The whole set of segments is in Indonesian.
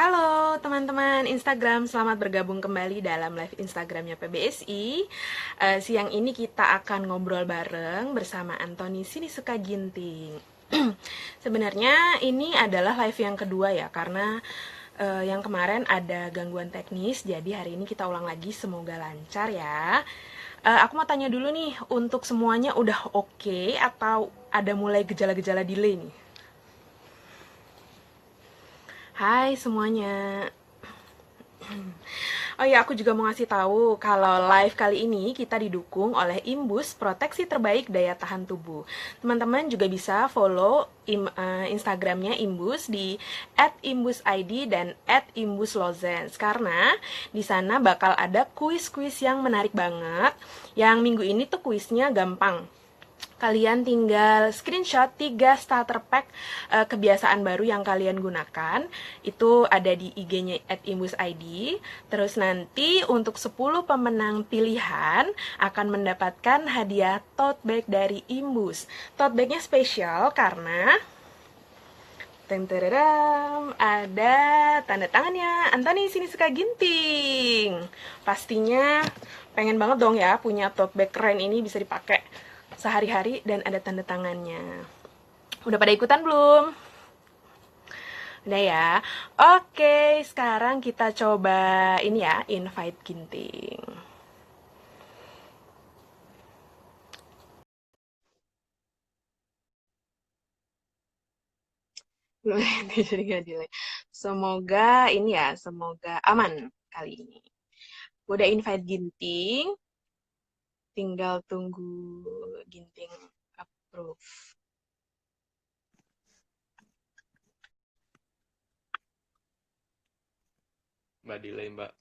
Halo teman-teman Instagram, selamat bergabung kembali dalam live Instagramnya PBSI. Siang ini kita akan ngobrol bareng bersama Antoni Sinisuka Ginting. Sebenarnya ini adalah live yang kedua ya, karena yang kemarin ada gangguan teknis, jadi hari ini kita ulang lagi, semoga lancar ya. Aku mau tanya dulu nih, untuk semuanya udah oke atau ada mulai gejala-gejala delay nih? Hai semuanya. Oh ya, aku juga mau ngasih tahu kalau live kali ini kita didukung oleh Imbus Proteksi Terbaik Daya Tahan Tubuh. Teman-teman juga bisa follow Instagramnya Imbus di @imbusid dan @imbuslozens karena di sana bakal ada kuis-kuis yang menarik banget. Yang minggu ini tuh kuisnya gampang. Kalian tinggal screenshot 3 starter pack kebiasaan baru yang kalian gunakan. Itu ada di IG-nya @imbusid. Terus nanti untuk 10 pemenang pilihan akan mendapatkan hadiah tote bag dari Imbus. Tote bagnya spesial karena ada tanda tangannya Antoni Sinisuka Ginting. Pastinya pengen banget dong ya punya tote bag keren ini, bisa dipakai sehari-hari dan ada tanda tangannya. Udah pada ikutan belum? Udah ya. Oke, sekarang kita coba ini ya, invite Ginting. Belum jadi nggak delay. Semoga ini ya, semoga aman kali ini. Udah invite Ginting, tinggal tunggu Ginting approve. Mbak delay mbak.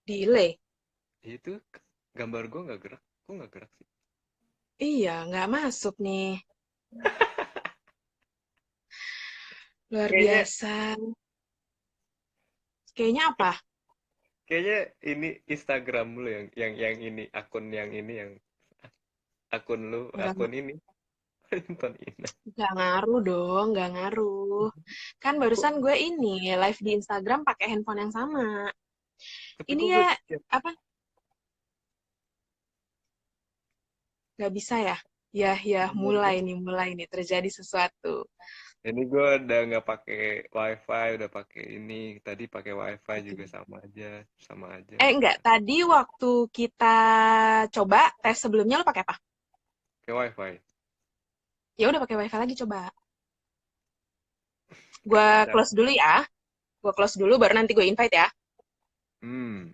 Delay? Itu gambar gue nggak gerak. Kok nggak gerak sih? Iya, nggak masuk nih. Luar Kayaknya biasa. Kayaknya apa? kayaknya ini Instagram lu yang ini yang akun lu Nggak, akun ini Nonton ini. nggak ngaruh dong, nggak ngaruh. Kan Kok barusan gue ini live di Instagram pakai handphone yang sama. tapi Ini kok gue ya, apa? Nggak bisa ya? Ya, mulai nih terjadi sesuatu. ini gue udah nggak pakai wifi, udah pakai ini tadi pakai wifi juga Betul. sama aja Enggak, nggak tadi waktu kita coba tes sebelumnya lo pakai apa? pakai wifi. Ya udah pakai WiFi lagi coba. Gue Cara- close dulu ya. Gue close dulu baru nanti gue invite ya. Hmm,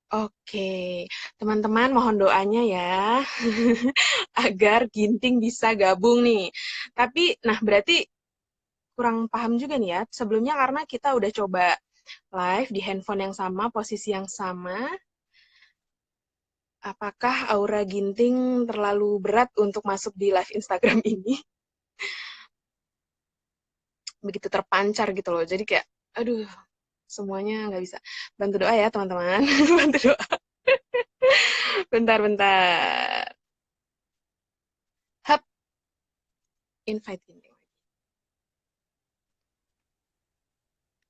Oke, teman-teman mohon doanya ya agar Ginting bisa gabung nih. Tapi, nah berarti kurang paham juga nih ya. Sebelumnya karena kita udah coba live di handphone yang sama, posisi yang sama. Apakah aura Ginting terlalu berat untuk masuk di live Instagram ini? Begitu terpancar gitu loh. Jadi kayak, aduh, semuanya nggak bisa. Bantu doa ya teman-teman. Bantu doa. Bentar-bentar. Hap, invite Ginting.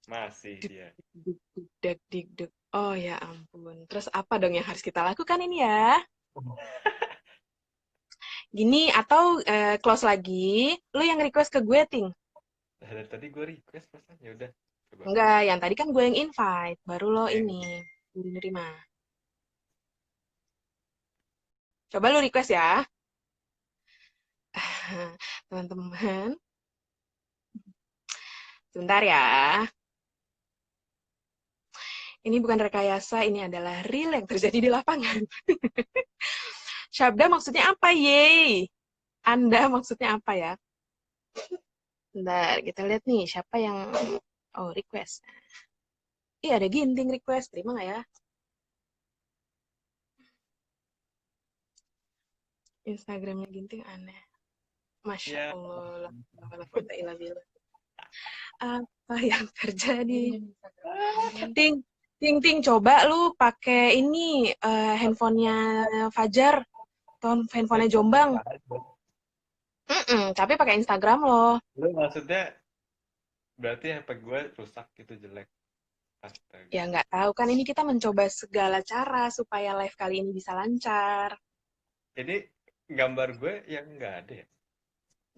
masih Duk, dia. duk, duk, dak, dik, duk. Oh ya ampun. Terus apa dong yang harus kita lakukan ini ya? Gini atau close lagi, lu yang request ke gue, Ting. Nah, dari tadi gue request rasanya udah coba. Enggak, yang tadi kan gue yang invite, baru lo Eh, ini menerima. Coba lu request ya. Teman-teman, sebentar ya. Ini bukan rekayasa, ini adalah real yang terjadi di lapangan. Syabda maksudnya apa, ye? Anda maksudnya apa ya? Bentar, kita lihat nih siapa yang oh request. Iya ada Ginting request, terima nggak ya? Instagramnya Ginting aneh. Masya ya. Allah, la quwata illa billah. Apa yang terjadi? Ting, ting, ting, coba lu pakai ini handphonenya Fajar atau handphonenya Handphone Jombang. biasa aja. Tapi pakai Instagram loh. Lu maksudnya Berarti HP gue rusak gitu, jelek. Astaga. Ya nggak tahu kan ini kita mencoba segala cara supaya live kali ini bisa lancar. Ini gambar gue yang nggak ada ya?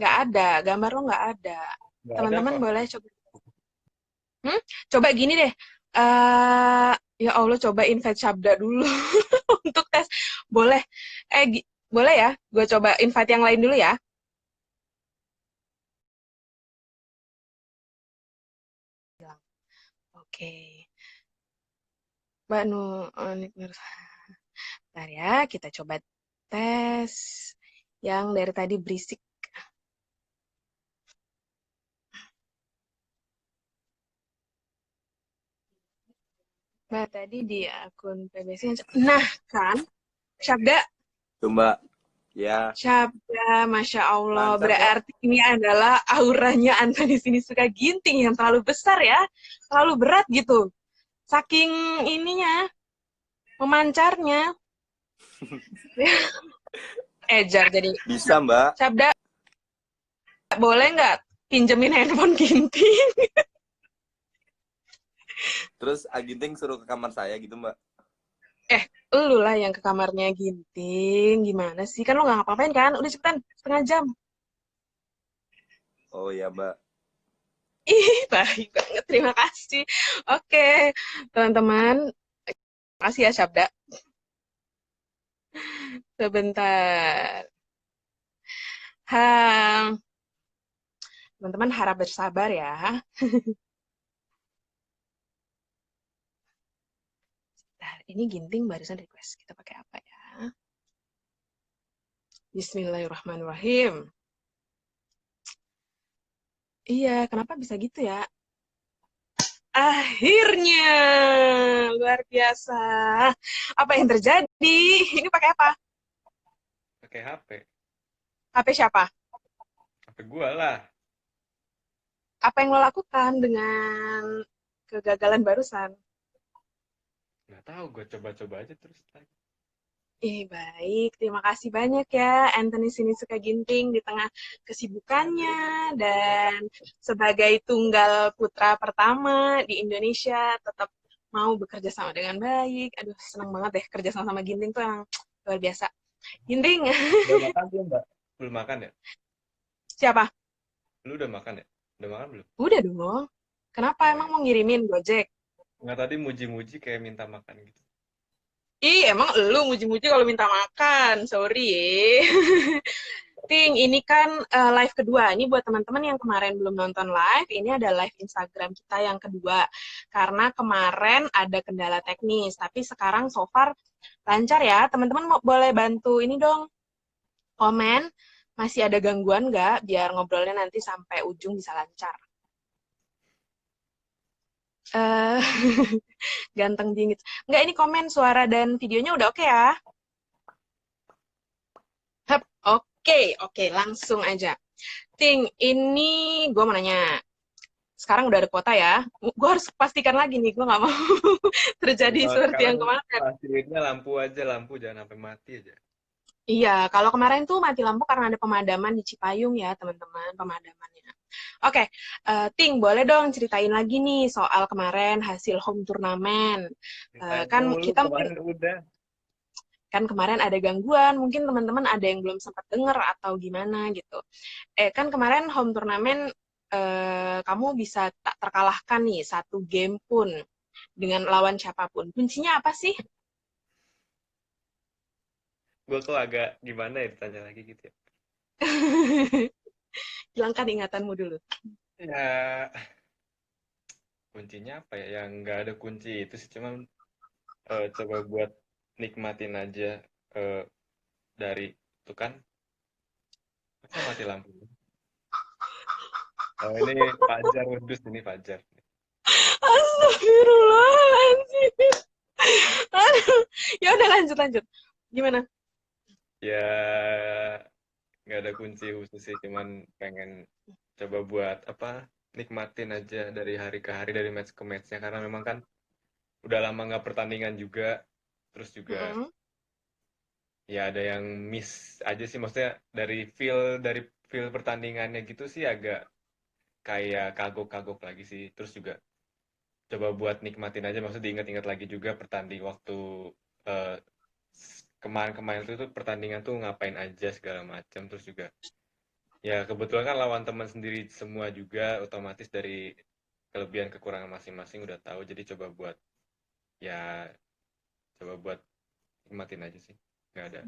Nggak ada, gambar lo nggak ada. Nggak ada Teman-teman kok. boleh coba. Hmm? Coba gini deh. Ya Allah, coba invite Syabda dulu untuk tes. Boleh. Boleh ya? Gue coba invite yang lain dulu ya. Oke. Mbak Nik Nur. Bentar ya, kita coba tes yang dari tadi berisik. Mbak, tadi di akun PBC. Nah, kan? Syabda, Tuh Mbak, ya Syabda, Masya Allah. lancar kok. Berarti ini adalah auranya Antoni sini suka ginting yang terlalu besar ya. Terlalu berat gitu. Saking ininya, memancarnya. Jar, jadi Bisa Mbak. Syabda, boleh nggak pinjemin handphone ginting? Terus Aginting suruh ke kamar saya gitu Mbak. Lu lah yang ke kamarnya ginting. Gimana sih? Kan lu nggak ngapa-ngapain kan? Udah cepetan, setengah jam. Oh ya Mbak. Ih, baik banget. Terima kasih. Oke, teman-teman. Makasih ya, Syabda. Sebentar. Ha, teman-teman harap bersabar ya. Bentar, ini ginting barusan request. Kita pakai apa ya? Bismillahirrahmanirrahim. Iya, kenapa bisa gitu ya? Akhirnya, luar biasa. Apa yang terjadi? Ini pakai apa? Pakai HP. HP siapa? HP gue lah. Apa yang lo lakukan dengan kegagalan barusan? Nggak tahu, gue coba-coba aja terus. Baik. Terima kasih banyak ya, Anthony Sinisuka Ginting di tengah kesibukannya dan sebagai tunggal putra pertama di Indonesia tetap mau bekerja sama dengan baik. Aduh, senang banget deh kerja sama sama Ginting tuh emang luar biasa. Ginting, Udah makan belum, Mbak? Belum makan ya? siapa? Lu udah makan ya? Udah makan belum? Udah dong. Kenapa Oh emang ya. mau ngirimin Gojek? Nggak, tadi muji-muji kayak minta makan gitu. Ih, emang lu muji-muji kalau minta makan. Sorry ya. Ting, ini kan live kedua. Ini buat teman-teman yang kemarin belum nonton live, ini ada live Instagram kita yang kedua. Karena kemarin ada kendala teknis, tapi sekarang so far lancar ya. Teman-teman boleh bantu ini dong, komen. Masih ada gangguan nggak? Biar ngobrolnya nanti sampai ujung bisa lancar. eh Ganteng bingit. Nggak, ini komen suara dan videonya udah oke ya? Hup, oke, langsung aja. Ting, ini gue mau nanya. Sekarang udah ada kuota ya. Gue harus pastikan lagi nih, gue nggak mau terjadi seperti Sekarang yang kemarin. pastilnya lampu aja, lampu jangan sampai mati aja. Iya, kalau kemarin tuh mati lampu karena ada pemadaman di Cipayung ya, teman-teman, pemadamannya. Oke, Ting, boleh dong ceritain lagi nih soal kemarin hasil home turnamen. Ceritain Kan mulu, kita mungkin kemarin udah. kan kemarin ada gangguan, mungkin teman-teman ada yang belum sempat denger atau gimana gitu. Kan kemarin home turnamen kamu bisa tak terkalahkan nih satu game pun dengan lawan siapapun. Kuncinya apa sih? Gue kok agak gimana ya ditanya lagi gitu ya. Hilangkan ingatanmu dulu. Ya, kuncinya apa ya? Yang nggak ada kunci itu sih, cuman coba buat nikmatin aja eh, dari itu kan. Kok mati lampu? Oh, ini Fajar wedus, ini Fajar. Astagfirullahaladzim. Aduh. Ya udah lanjut lanjut. Gimana? Ya, nggak ada kunci khusus sih, cuman pengen coba buat apa, nikmatin aja dari hari ke hari, dari match ke matchnya, karena memang kan udah lama nggak pertandingan juga, terus juga Mm-mm. ya ada yang miss aja sih, maksudnya dari feel pertandingannya gitu sih agak kayak kagok-kagok lagi sih. Terus juga coba buat nikmatin aja, maksudnya diingat-ingat lagi juga pertanding waktu eh, kemarin-kemarin tuh pertandingan tuh ngapain aja segala macam. Terus juga ya kebetulan kan lawan teman sendiri semua juga, otomatis dari kelebihan kekurangan masing-masing udah tahu. Jadi ya coba buat nikmatin aja sih. Nggak ada.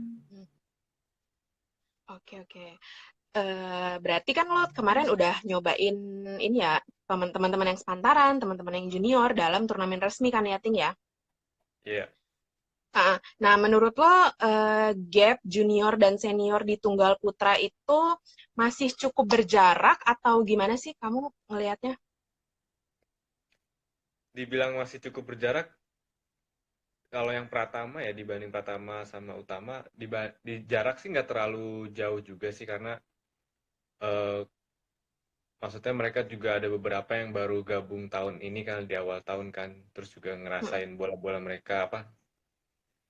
Oke, oke. Berarti kan lo kemarin udah nyobain ini ya, teman-teman yang sepantaran, teman-teman yang junior dalam turnamen resmi kan ya, Ting ya? Iya. Nah, menurut lo gap junior dan senior di tunggal putra itu masih cukup berjarak atau gimana sih kamu ngelihatnya? Dibilang masih cukup berjarak, kalau yang Pratama ya dibanding Pratama sama Utama, di jarak sih nggak terlalu jauh juga sih karena eh, maksudnya mereka juga ada beberapa yang baru gabung tahun ini kan di awal tahun kan, terus juga Hmm. ngerasain bola-bola mereka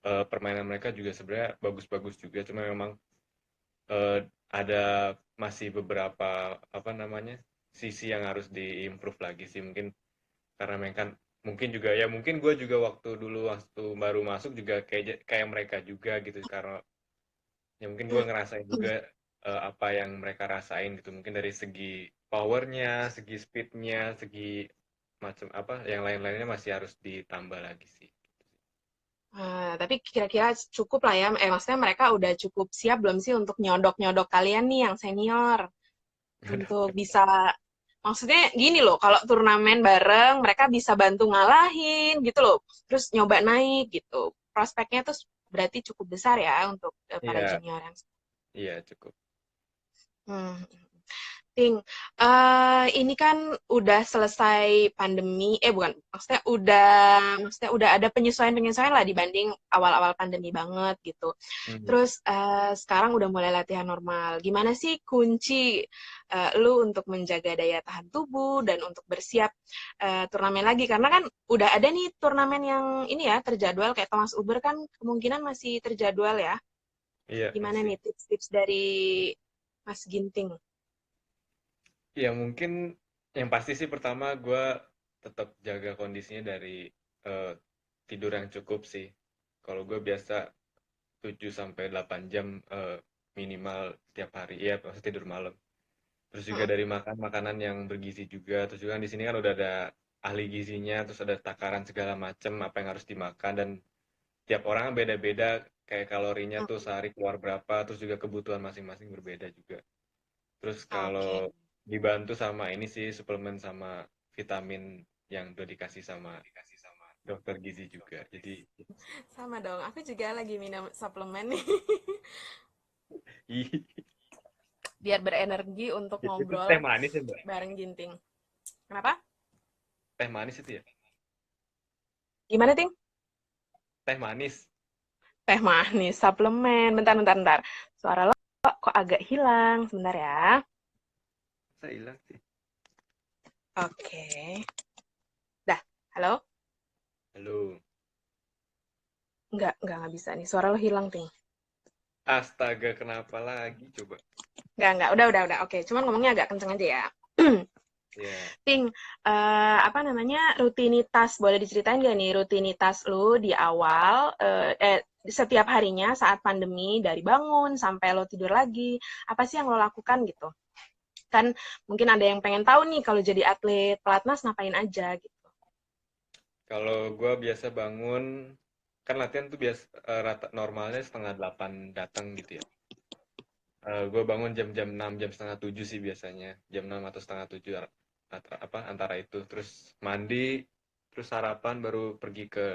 permainan mereka juga sebenarnya bagus-bagus juga, cuma memang eh, ada masih beberapa apa namanya sisi yang harus diimprove lagi sih mungkin karena mereka kan mungkin juga ya mungkin gue juga waktu baru masuk juga kayak mereka juga gitu karena ya mungkin gue ngerasain juga apa yang mereka rasain gitu mungkin dari segi powernya, segi speednya, segi macam apa yang lain-lainnya masih harus ditambah lagi sih. Tapi kira-kira cukup lah ya. Maksudnya mereka udah cukup siap belum sih untuk nyodok-nyodok kalian nih yang senior untuk bisa. Maksudnya gini loh, kalau turnamen bareng mereka bisa bantu ngalahin gitu loh. Terus nyoba naik gitu. Prospeknya tuh berarti cukup besar ya untuk para Iya, junior yang. iya cukup. Hmm. Ting, ini kan udah selesai pandemi, bukan, maksudnya udah ada penyesuaian-penyesuaian lah dibanding awal-awal pandemi banget gitu. Mhm. Terus sekarang udah mulai latihan normal. Gimana sih kunci lu untuk menjaga daya tahan tubuh dan untuk bersiap turnamen lagi? Karena kan udah ada nih turnamen yang ini ya terjadwal kayak Thomas Uber kan kemungkinan masih terjadwal ya. Iya Gimana masih. nih tips-tips dari Mas Ginting? Ya mungkin yang pasti sih pertama gue tetap jaga kondisinya dari eh, tidur yang cukup sih. Kalau gue biasa 7 sampai 8 jam minimal tiap hari. Ya, maksudnya tidur malam. Terus juga Mm-mm. dari makan makanan yang bergizi juga. Terus juga kan di sini kan udah ada ahli gizinya, terus ada takaran segala macam apa yang harus dimakan dan tiap orang kan beda-beda kayak kalorinya tuh sehari keluar berapa, terus juga kebutuhan masing-masing berbeda juga. Terus Oke. kalau dibantu sama ini sih suplemen sama vitamin yang udah dikasih sama dokter gizi juga. Jadi Sama dong, aku juga lagi minum suplemen nih. ih, Biar berenergi untuk itu ngobrol teh manis ya, Mbak? bareng Ginting. Kenapa? Teh manis itu ya? Gimana, Ting? Teh manis. Teh manis, suplemen. Bentar, bentar, bentar. Suara lo kok agak hilang. Sebentar ya. Saya hilang sih. Oke. Dah, halo? Halo. Enggak bisa nih. Suara lo hilang, Ting. Astaga, kenapa lagi coba? Enggak. Udah. Oke, cuman ngomongnya agak kenceng aja ya. Ya, Ting, apa namanya, rutinitas, boleh diceritain gak nih rutinitas lu di awal, setiap harinya saat pandemi, dari bangun sampai lo tidur lagi, apa sih yang lo lakukan gitu? Kan mungkin ada yang pengen tahu nih kalau jadi atlet pelatnas ngapain aja gitu. kalau gue biasa bangun, kan latihan tuh biasa rata normalnya setengah 8 datang gitu ya. Gue bangun jam-jam 6 jam setengah 7 sih biasanya. Jam 6 atau setengah 7 antara itu. Terus mandi, terus sarapan baru pergi ke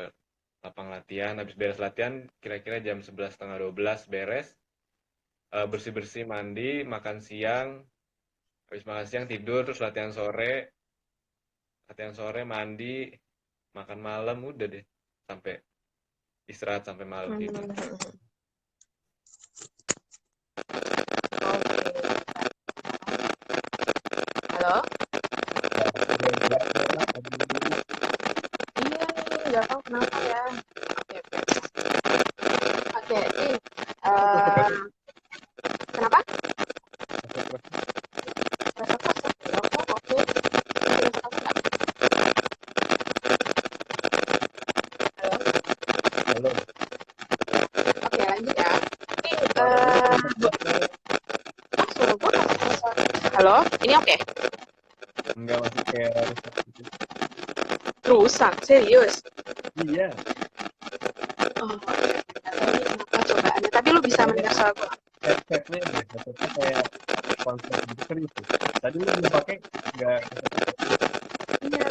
lapang latihan. Habis beres latihan kira-kira jam 11 setengah 12 beres. Bersih-bersih mandi, makan siang. Habis makan siang tidur, terus latihan sore mandi, makan malam udah deh. Sampai istirahat sampai malam tidur. Hmm, oke. Halo? Agak gelap banget tadi. Iya nih, nggak tahu kenapa ya. Oke, oke. Oke, Ting. Eh, kenapa? Masuk. Rasa-rasa. Oke. Halo, ini oke? Enggak, masih kayak rusak gitu. Rusak, serius. Iya, Oh, ini kenapa cobaannya? Tapi lu bisa kayaknya mendengar suara gua. headsetnya deh, headsetnya kayak konsep gitu serius tuh. Tadi lu belum pakai, nggak pakai. Iya,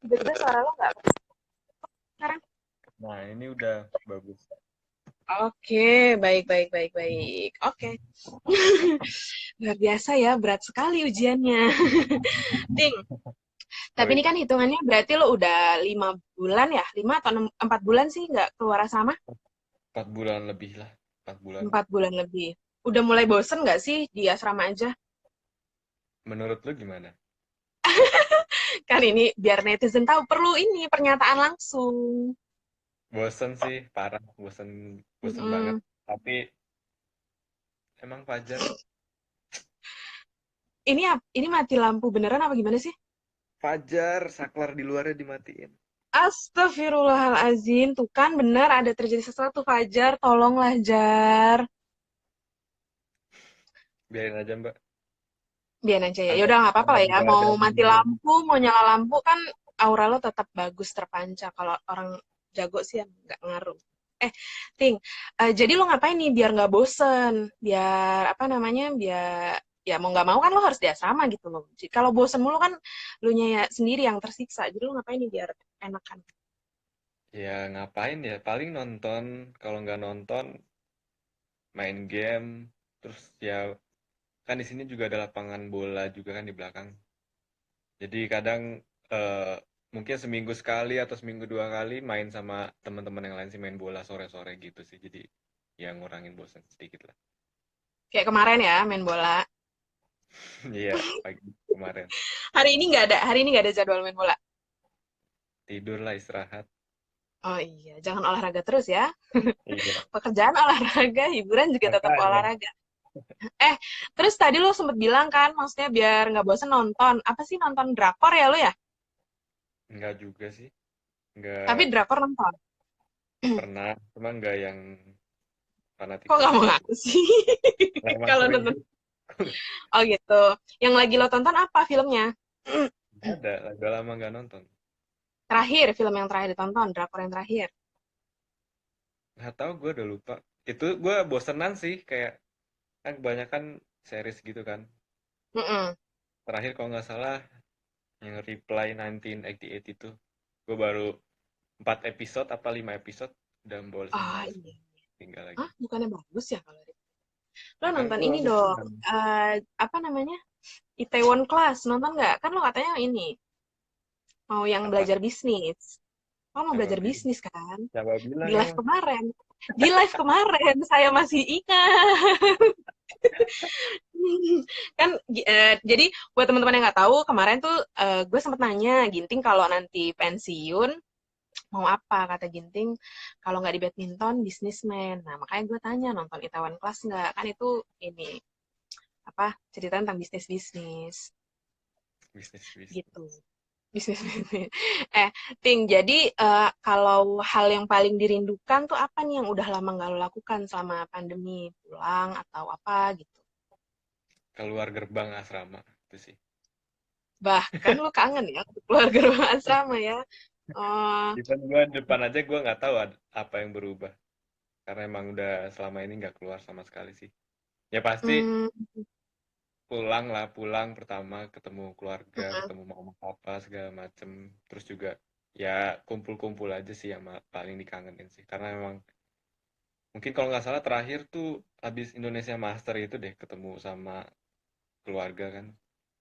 tiba-tiba suara lo nggak sekarang. Nah, ini udah bagus. Oke, baik, baik, baik, baik. Oke. Luar biasa ya, berat sekali ujiannya. Ting, tapi Woi, ini kan hitungannya berarti lo udah 5 bulan ya? 5 atau 4 bulan sih nggak keluar asrama? 4 bulan lebih lah, 4 bulan. 4 bulan lebih. Udah mulai bosen nggak sih di asrama aja? Menurut lu gimana? Kan ini biar netizen tahu perlu ini pernyataan langsung. Bosen sih, parah, bosen, bosen banget. Mm-mm. Tapi emang Fajar, Ini mati lampu beneran apa gimana sih? Fajar, saklar di luarnya dimatiin. Astagfirullahalazim, tuh kan benar ada terjadi sesuatu Fajar, tolonglah Jar. Biarin aja Mbak. Biar aja ya. Ya Anggap, udah nggak apa-apa anggap lah ya. nggak Mau ada mati kejadian. lampu, mau nyala lampu kan aura lo tetap bagus terpancar. Kalau orang jago sih ya nggak ngaruh. Eh, Ting, jadi lo ngapain nih biar nggak bosen? Biar apa namanya? Biar ya mau nggak mau kan lo harus di asrama gitu loh. Kalau bosen mulu kan lo nya ya sendiri yang tersiksa. Jadi lo ngapain nih biar enakan? Ya ngapain ya? Paling nonton. Kalau nggak nonton, main game. Terus ya kan di sini juga ada lapangan bola juga kan di belakang. Jadi kadang eh, mungkin seminggu sekali atau seminggu 2 kali main sama teman-teman yang lain sih main bola sore-sore gitu sih. Jadi ya ngurangin bosan sedikit lah. Kayak kemarin ya main bola. Iya, pagi kemarin. Hari ini nggak ada jadwal main bola. Tidur lah istirahat. Oh iya, jangan olahraga terus ya. Iya, Pekerjaan olahraga, hiburan juga tetap makanya. olahraga. Eh, terus tadi lu sempet bilang kan, maksudnya biar nggak bosen nonton. Apa sih nonton drakor ya lu ya? Enggak juga sih. Enggak Tapi drakor nonton. pernah. Cuma enggak yang Kok fanatik nggak mau banget. ngaku sih? Nah, emang Kalau sering nonton. gitu. Oh gitu. Yang lagi lo tonton apa filmnya? Nggak ada. Udah lama nggak nonton. Terakhir, film yang terakhir ditonton, drakor yang terakhir. Nggak tahu, gue udah lupa. Itu gue bosenan sih. Kayak kan kebanyakan series gitu kan. Mm-mm. Terakhir kalau nggak salah yang Reply 1988 itu. Gue baru 4 episode apa 5 episode. Udah bosen Ah males. iya. Tinggal lagi. Hah, bukannya bagus ya kalau lo Ya kan nonton gue ini dong. bosenan. Apa namanya? Itaewon Class, nonton nggak? Kan lo katanya ini mau yang Apa? belajar bisnis. Oh, mau Siapa belajar bilang? bisnis kan? Siapa bilang Di live emang? kemarin. Di live kemarin, saya masih ingat. Kan, jadi buat teman-teman yang nggak tahu, kemarin tuh gue sempet nanya, Ginting kalau nanti pensiun, mau apa? Kata Ginting, kalau nggak di badminton, bisnismen. Nah, makanya gue tanya, nonton Itaewon Class nggak? Kan itu ini, apa, cerita tentang bisnis-bisnis, Bisnis gitu. bisnis. Bisnis-bisnis. Eh, Ting, jadi kalau hal yang paling dirindukan tuh apa nih yang udah lama nggak lo lakukan selama pandemi? Pulang atau apa gitu? Keluar gerbang asrama itu sih. Bahkan lo kangen ya keluarga rumah asrama ya? Oh, Even gue depan aja gue nggak tahu apa yang berubah. Karena emang udah selama ini nggak keluar sama sekali sih. Ya pasti hmm, pulang lah, pulang pertama ketemu keluarga, mm-mm. ketemu mama papa segala macem. Terus juga ya kumpul-kumpul aja sih yang paling dikangenin sih. Karena memang mungkin kalau nggak salah terakhir tuh habis Indonesia Master itu deh ketemu sama keluarga kan.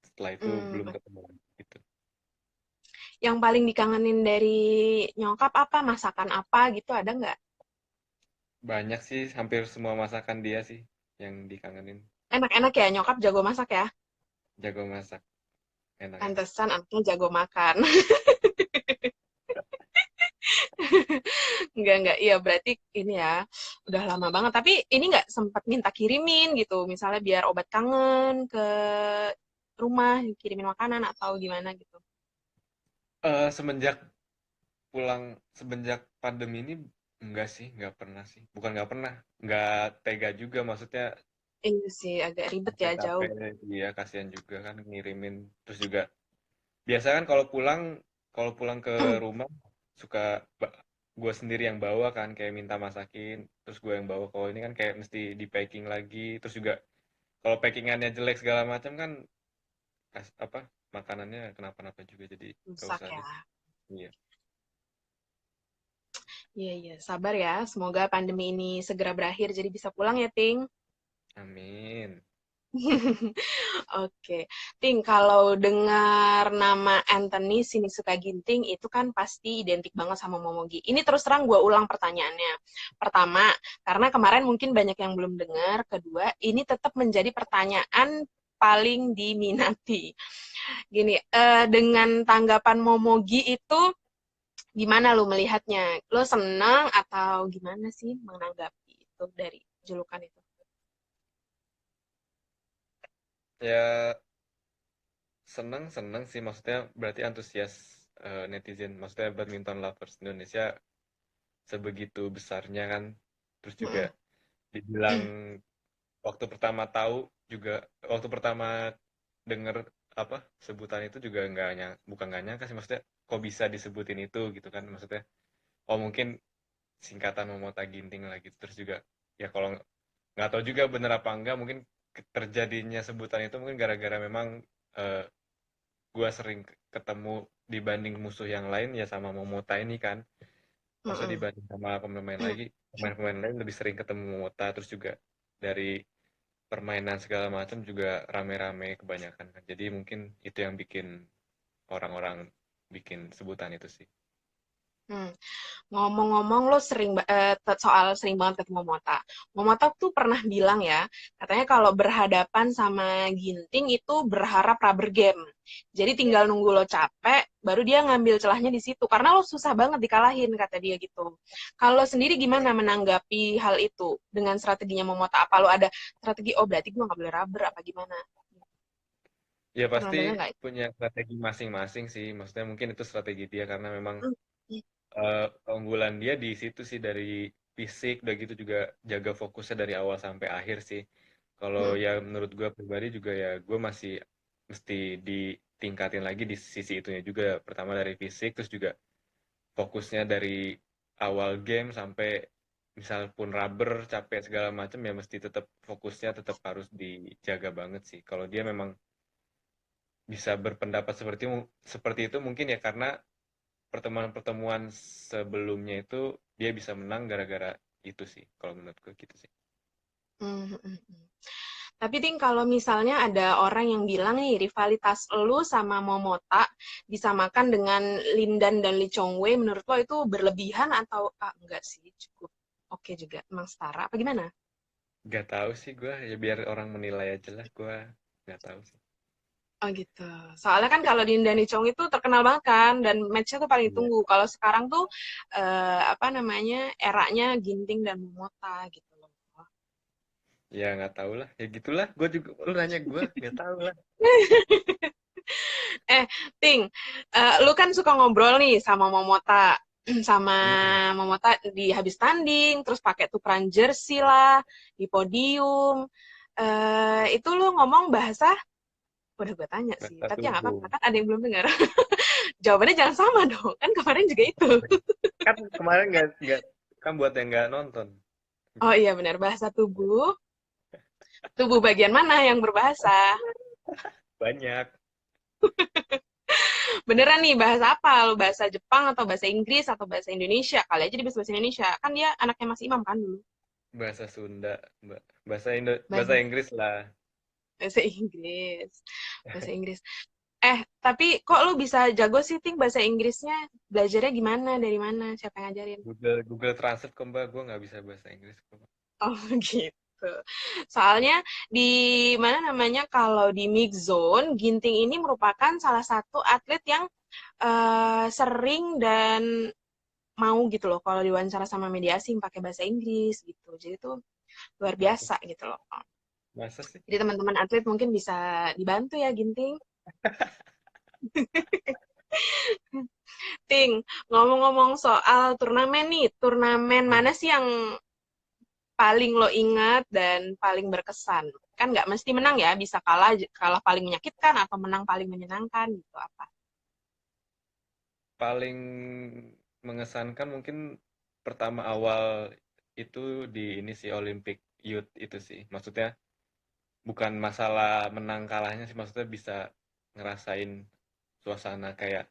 Setelah itu belum Hmm. ketemu lagi gitu. Yang paling dikangenin dari nyokap apa? Masakan apa gitu ada nggak? Banyak sih, hampir semua masakan dia sih yang dikangenin. Enak-enak ya nyokap jago masak ya? Jago masak, enak-enak. Pantesan anaknya jago makan. Enggak, iya berarti ini ya, udah lama banget. Tapi ini nggak sempat minta kirimin gitu, misalnya biar obat kangen ke rumah, kirimin makanan atau gimana gitu. Semenjak semenjak pandemi ini enggak sih, enggak pernah sih. Bukan enggak pernah, enggak tega juga maksudnya Iya sih, agak ribet Sampai ya, jauh. capek, iya kasihan juga kan ngirimin. Terus juga biasa kan kalau pulang ke rumah suka gue sendiri yang bawa kan, kayak minta masakin, terus gue yang bawa. Kalau ini kan kayak mesti di packing lagi, terus juga kalau packingannya jelek segala macam kan apa makanannya kenapa-napa juga, jadi gak Rusak usah ya. deh. Iya, Iya, iya. Sabar ya. Semoga pandemi ini segera berakhir jadi bisa pulang ya, Ting. amin. Oke. Ting, kalau dengar nama Anthony Sinisuka Ginting itu kan pasti identik banget sama Momogi. Ini terus terang gue ulang pertanyaannya. Pertama, karena kemarin mungkin banyak yang belum dengar. Kedua, ini tetap menjadi pertanyaan paling diminati. Gini, dengan tanggapan Momogi itu gimana lu melihatnya? Lu senang atau gimana sih menanggapi itu dari julukan itu? Ya seneng seneng sih, maksudnya berarti antusias netizen, maksudnya badminton lovers Indonesia sebegitu besarnya kan. Terus juga Mm-mm. dibilang waktu pertama tahu juga, waktu pertama denger apa sebutan itu juga bukan nggak nyangka sih, maksudnya kok bisa disebutin itu gitu kan, maksudnya oh mungkin singkatan Momota Ginting lah gitu. Terus juga ya kalau nggak tahu juga bener apa enggak, mungkin terjadinya sebutan itu mungkin gara-gara memang eh, gua sering ketemu dibanding musuh yang lain ya sama Momota ini kan. Maksudnya Mm-mm. dibanding sama pemain-pemain lain lebih sering ketemu Momota. Terus juga dari permainan segala macam juga rame-rame kebanyakan kan. Jadi mungkin itu yang bikin orang-orang bikin sebutan itu sih. Hmm. Ngomong-ngomong lo soal sering banget ketemu Momota. Momota tuh pernah bilang ya, katanya kalau berhadapan sama Ginting itu berharap rubber game. Jadi tinggal nunggu lo capek, baru dia ngambil celahnya di situ. Karena lo susah banget dikalahin, kata dia gitu. Kalau lo sendiri gimana menanggapi hal itu dengan strateginya Momota? Apa lo ada strategi, oh berarti gue nggak boleh rubber, apa gimana? Ya Pernah pasti dengar nggak itu? punya strategi masing-masing sih. Maksudnya mungkin itu strategi dia karena memang Hmm. keunggulan dia di situ sih, dari fisik udah gitu juga jaga fokusnya dari awal sampai akhir sih. Kalau Hmm. ya menurut gue pribadi juga ya gue masih mesti ditingkatin lagi di sisi itunya juga. Pertama dari fisik, terus juga fokusnya dari awal game sampai misal pun rubber capek segala macam ya mesti tetap fokusnya tetap harus dijaga banget sih. Kalau dia memang bisa berpendapat seperti itu mungkin ya karena pertemuan-pertemuan sebelumnya itu dia bisa menang gara-gara itu sih, kalau menurutku gitu sih. Hmm. Hmm. Hmm. Tapi Ting, kalau misalnya ada orang yang bilang nih, rivalitas lu sama Momota disamakan dengan Lindan dan Lee Chong Wei, menurut lo itu berlebihan atau enggak sih, cukup oke juga, emang setara, apa gimana? Gak tahu sih gue, ya biar orang menilai aja lah, gue gak tahu sih. Oh gitu. Soalnya kan kalau Lindan dan Lee Chong itu terkenal banget kan, dan match-nya tuh paling Iya. ditunggu. Kalau sekarang tuh, apa namanya, eranya Ginting dan Momota gitu loh. Ya nggak tahu lah, ya gitulah. Gue juga, lu nanya gue nggak tahu lah. Eh, Ting, lu kan suka ngobrol nih sama Momota, sama Mm-mm. Momota di habis tanding, terus pakai tukeran jersey lah di podium. Itu lu ngomong bahasa, udah gue tanya sih, Bahasa tapi ya nggak apa-apa tubuh. kan ada yang belum dengar. Jawabannya jangan sama dong, kan kemarin juga itu. Kan kemarin nggak kan buat yang nggak nonton. Oh iya benar, bahasa tubuh. Tubuh bagian mana yang berbahasa? Banyak. Beneran nih, bahasa apa? Lu bahasa Jepang atau bahasa Inggris atau bahasa Indonesia? Kali aja dia bahasa Indonesia. Kan dia anaknya Mas Imam kan dulu. Bahasa Sunda, Mbak. Bahasa Bahasa Inggris lah. Bahasa Inggris. Bahasa Inggris. Tapi kok lu bisa jago sih, Ting, bahasa Inggrisnya? Belajarnya gimana? Dari mana? Siapa yang ngajarin? Google Translate kok Mbak, gue nggak bisa bahasa Inggris kok. Oh, gitu. Soalnya di mana namanya kalau di mix zone, Ginting ini merupakan salah satu atlet yang sering dan mau gitu loh kalau diwawancara sama media asing pakai bahasa Inggris gitu. Jadi tuh luar Masa, biasa gitu loh. masa sih? Jadi teman-teman atlet mungkin bisa dibantu ya, Ginting. Ting, ngomong-ngomong soal turnamen nih, turnamen Hmm. mana sih yang paling lo ingat dan paling berkesan? Kan nggak mesti menang ya, bisa kalah kalah paling menyakitkan atau menang paling menyenangkan gitu apa? Paling mengesankan mungkin pertama awal itu di ini sih Olympic Youth itu sih. Maksudnya bukan masalah menang kalahnya sih, maksudnya bisa ngerasain suasana kayak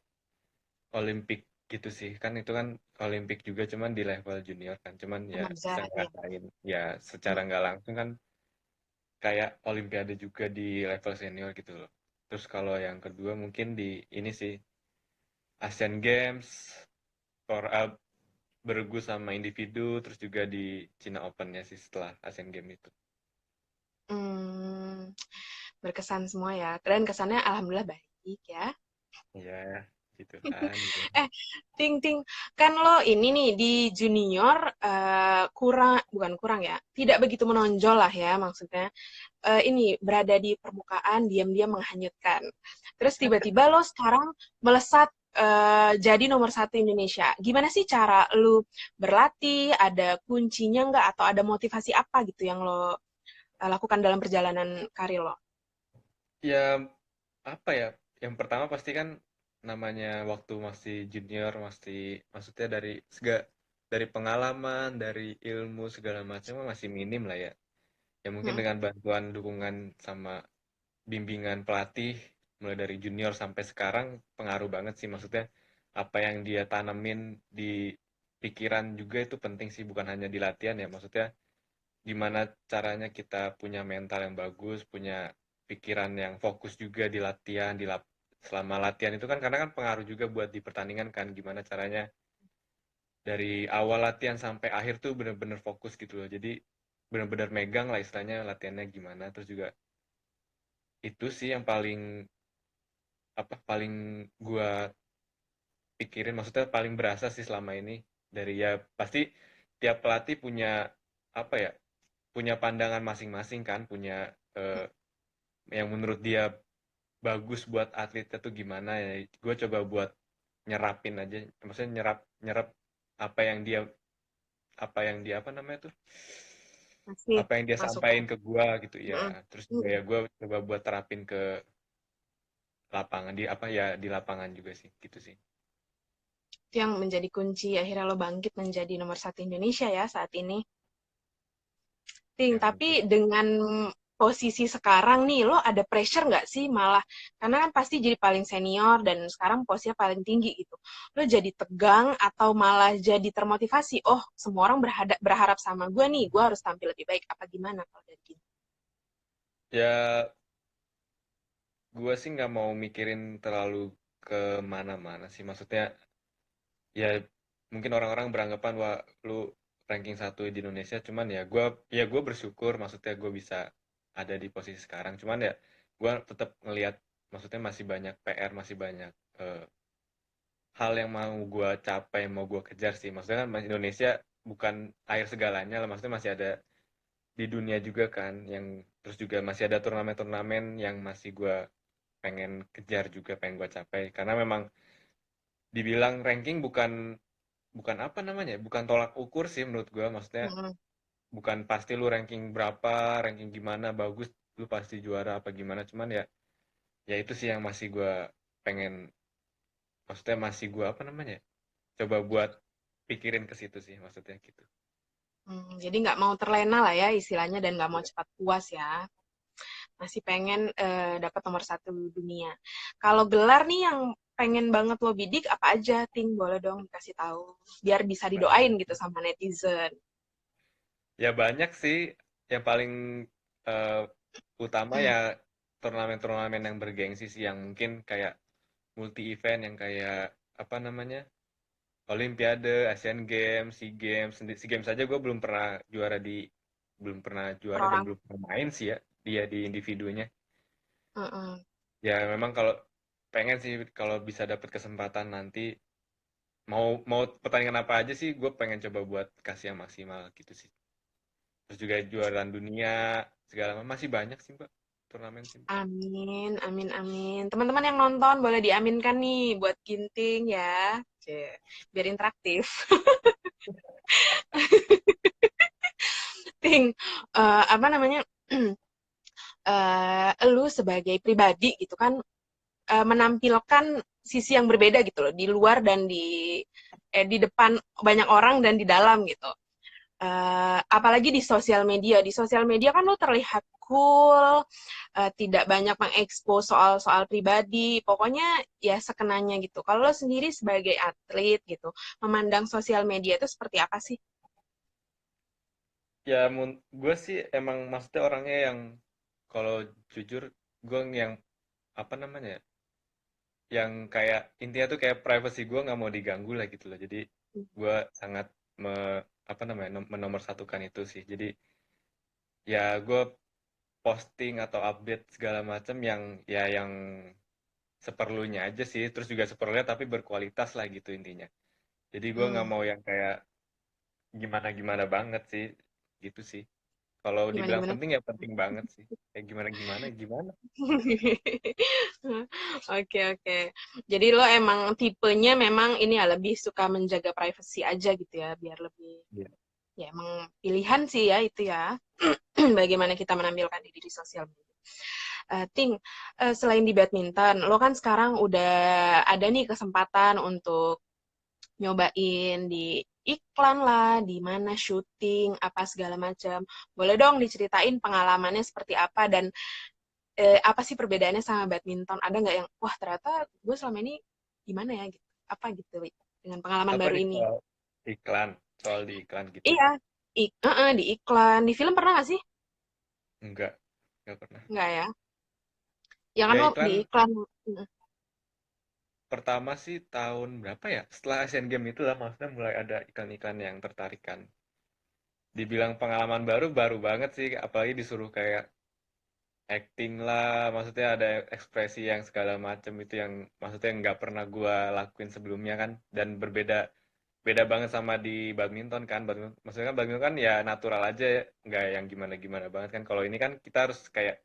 Olimpik gitu sih. Kan itu kan Olimpik juga cuman di level junior kan. Cuman ya Remaja bisa ya. ngerasain ya secara nggak langsung kan kayak Olimpiade juga di level senior gitu loh. Terus kalau yang kedua mungkin di ini sih Asian Games, for bergu sama individu, terus juga di China Open-nya sih setelah Asian Games itu. Hmm, berkesan semua ya. Dan kesannya alhamdulillah baik ya. Iya, gitu kan. Gitu. Eh, Ting Ting, kan lo ini nih di junior kurang, bukan kurang ya, tidak begitu menonjol lah ya maksudnya. Ini berada di permukaan, diam-diam menghanyutkan. Terus tiba-tiba lo sekarang melesat jadi nomor satu Indonesia. Gimana sih cara lo berlatih? Ada kuncinya nggak? Atau ada motivasi apa gitu yang lo lakukan dalam perjalanan karir lo? Ya, apa ya? Yang pertama pasti kan namanya waktu masih junior, masih maksudnya dari pengalaman, dari ilmu segala macam masih minim lah ya. Ya mungkin Hmm. dengan bantuan dukungan sama bimbingan pelatih mulai dari junior sampai sekarang pengaruh banget sih, maksudnya apa yang dia tanemin di pikiran juga itu penting sih, bukan hanya di latihan ya, maksudnya gimana caranya kita punya mental yang bagus, punya pikiran yang fokus juga di latihan, selama latihan itu kan, karena kan pengaruh juga buat di pertandingan kan, gimana caranya dari awal latihan sampai akhir tuh bener-bener fokus gitu loh, jadi bener-bener megang lah istilahnya latihannya gimana. Terus juga itu sih yang paling gua pikirin, maksudnya paling berasa sih selama ini. Dari ya pasti tiap pelatih punya apa ya, punya pandangan masing-masing kan, punya yang menurut dia bagus buat atletnya tuh gimana ya. Gue coba buat nyerapin aja, maksudnya nyerap nyerap apa yang dia apa namanya tuh, Masih apa yang dia masukan. sampaikan ke gua gitu ya. Mm-mm. Terus juga Mm. ya gue coba buat terapin ke lapangan, di apa ya, di lapangan juga sih gitu sih. Itu yang menjadi kunci akhirnya lo bangkit menjadi nomor satu Indonesia ya saat ini. Ting, Ya tapi mungkin dengan posisi sekarang nih, lo ada pressure nggak sih malah? Karena kan pasti jadi paling senior dan sekarang posisinya paling tinggi gitu. Lo jadi tegang atau malah jadi termotivasi? Oh, semua orang berharap sama gue nih, gue harus tampil lebih baik. Apa gimana kalau dari gini? ya gue sih nggak mau mikirin terlalu ke mana-mana sih, maksudnya ya mungkin orang-orang beranggapan wah lu ranking satu di Indonesia, cuman ya gue bersyukur, maksudnya gue bisa ada di posisi sekarang, cuman ya gue tetap ngelihat, maksudnya masih banyak PR, masih banyak eh, hal yang mau gue capai, yang mau gue kejar sih, maksudnya kan Indonesia bukan air segalanya lah, maksudnya masih ada di dunia juga kan, yang terus juga masih ada turnamen-turnamen yang masih gue pengen kejar juga, pengen gue capai, karena memang dibilang ranking bukan bukan apa namanya, bukan tolak ukur sih menurut gue, maksudnya Mm-mm. bukan pasti lu ranking berapa, ranking gimana bagus lu pasti juara apa gimana, cuman ya ya itu sih yang masih gue pengen, maksudnya masih gue apa namanya, coba buat pikirin ke situ sih, maksudnya gitu. Jadi nggak mau terlena lah ya istilahnya dan nggak mau Ya. cepat puas ya. Masih pengen dapat nomor satu dunia. Kalau gelar nih yang pengen banget lo bidik apa aja, Ting? Boleh dong dikasih tahu. Biar bisa didoain Banyak. gitu sama netizen. Ya banyak sih, yang paling eh, utama ya turnamen-turnamen yang bergengsi sih, yang mungkin kayak multi event, yang kayak apa namanya, Olimpiade, Asian Games, SEA Games. SEA Games saja gue belum pernah juara dan Orang. belum pernah main sih ya, dia di individunya. Heeh. Ya memang kalau pengen sih kalau bisa dapat kesempatan nanti, mau mau pertandingan apa aja sih gue pengen coba buat kasih yang maksimal gitu sih. Terus juga juaraan dunia segala macam masih banyak sih Mbak, turnamen sih. Amin, amin, amin. Teman-teman yang nonton boleh diaminkan nih buat Ginting ya. Cie, biar interaktif. Ting, apa namanya, lu sebagai pribadi gitu kan, menampilkan sisi yang berbeda gitu loh, di luar dan di depan banyak orang dan di dalam gitu. Apalagi di sosial media. Di sosial media kan lo terlihat cool, tidak banyak mengekspos soal-soal pribadi, pokoknya ya sekenanya gitu. Kalau lo sendiri sebagai atlet gitu, memandang sosial media itu seperti apa sih? Ya, gue sih emang maksudnya orangnya yang kalau jujur gue yang apa namanya ya, yang kayak intinya tuh kayak privacy gue nggak mau diganggu lah gitu loh. Jadi gue sangat apa namanya menomorsatukan itu sih. Jadi ya gue posting atau update segala macam yang ya yang seperlunya aja sih. Terus juga seperlunya tapi berkualitas lah gitu intinya. Jadi gue nggak Hmm, mau yang kayak gimana gimana banget sih gitu sih. Kalau dibilang gimana-gimana? penting ya penting banget sih. Kayak gimana gimana gimana. Oke, oke. Jadi lo emang tipenya memang ini ya lebih suka menjaga privacy aja gitu ya, biar lebih Iya. ya emang pilihan sih ya itu ya. Bagaimana kita menampilkan diri di sosial media. Ting, selain di badminton, lo kan sekarang udah ada nih kesempatan untuk nyobain di iklan lah, di mana syuting, apa segala macam. Boleh dong diceritain pengalamannya seperti apa dan apa sih perbedaannya sama badminton? Ada nggak yang, wah ternyata gue selama ini gimana ya gitu? Apa gitu dengan pengalaman Apa baru nih ini? soal iklan? Soal di iklan gitu. Iya, di iklan, di film pernah nggak sih? Enggak, enggak pernah. Nggak ya? Ya kan Ya lo di iklan iklan. pertama sih tahun berapa ya? Setelah Asian Games itu lah maksudnya mulai ada iklan-iklan yang tertarikan. Dibilang pengalaman baru, baru banget sih. Apalagi disuruh kayak acting lah, maksudnya ada ekspresi yang segala macam itu yang maksudnya nggak pernah gua lakuin sebelumnya kan. Dan berbeda beda banget sama di badminton kan. Maksudnya kan badminton kan ya natural aja ya, nggak yang gimana-gimana banget kan. Kalau ini kan kita harus kayak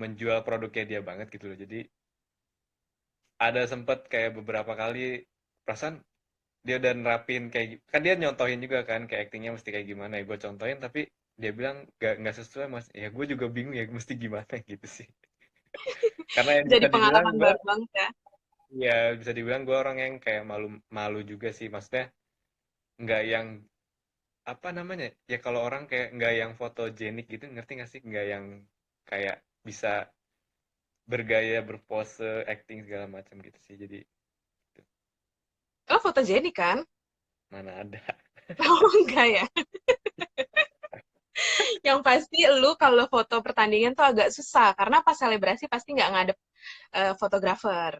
menjual produknya dia banget gitu loh. Jadi ada sempet kayak beberapa kali perasaan dia udah nerapin kayak kan dia nyontohin juga kan kayak aktingnya mesti kayak gimana ya gue contohin tapi dia bilang nggak sesuai mas ya gue juga bingung ya mesti gimana gitu sih karena yang Jadi bisa dibilang pengalaman gue baru banget ya. ya bisa dibilang gue orang yang kayak malu malu juga sih maksudnya nggak yang apa namanya ya kalau orang kayak nggak yang fotogenik gitu ngerti nggak sih nggak yang kayak bisa bergaya berpose acting segala macam gitu sih jadi Lo fotogenik kan? mana ada. Oh enggak ya? Yang pasti lu kalau foto pertandingan tuh agak susah karena pas selebrasi pasti nggak ngadep fotografer.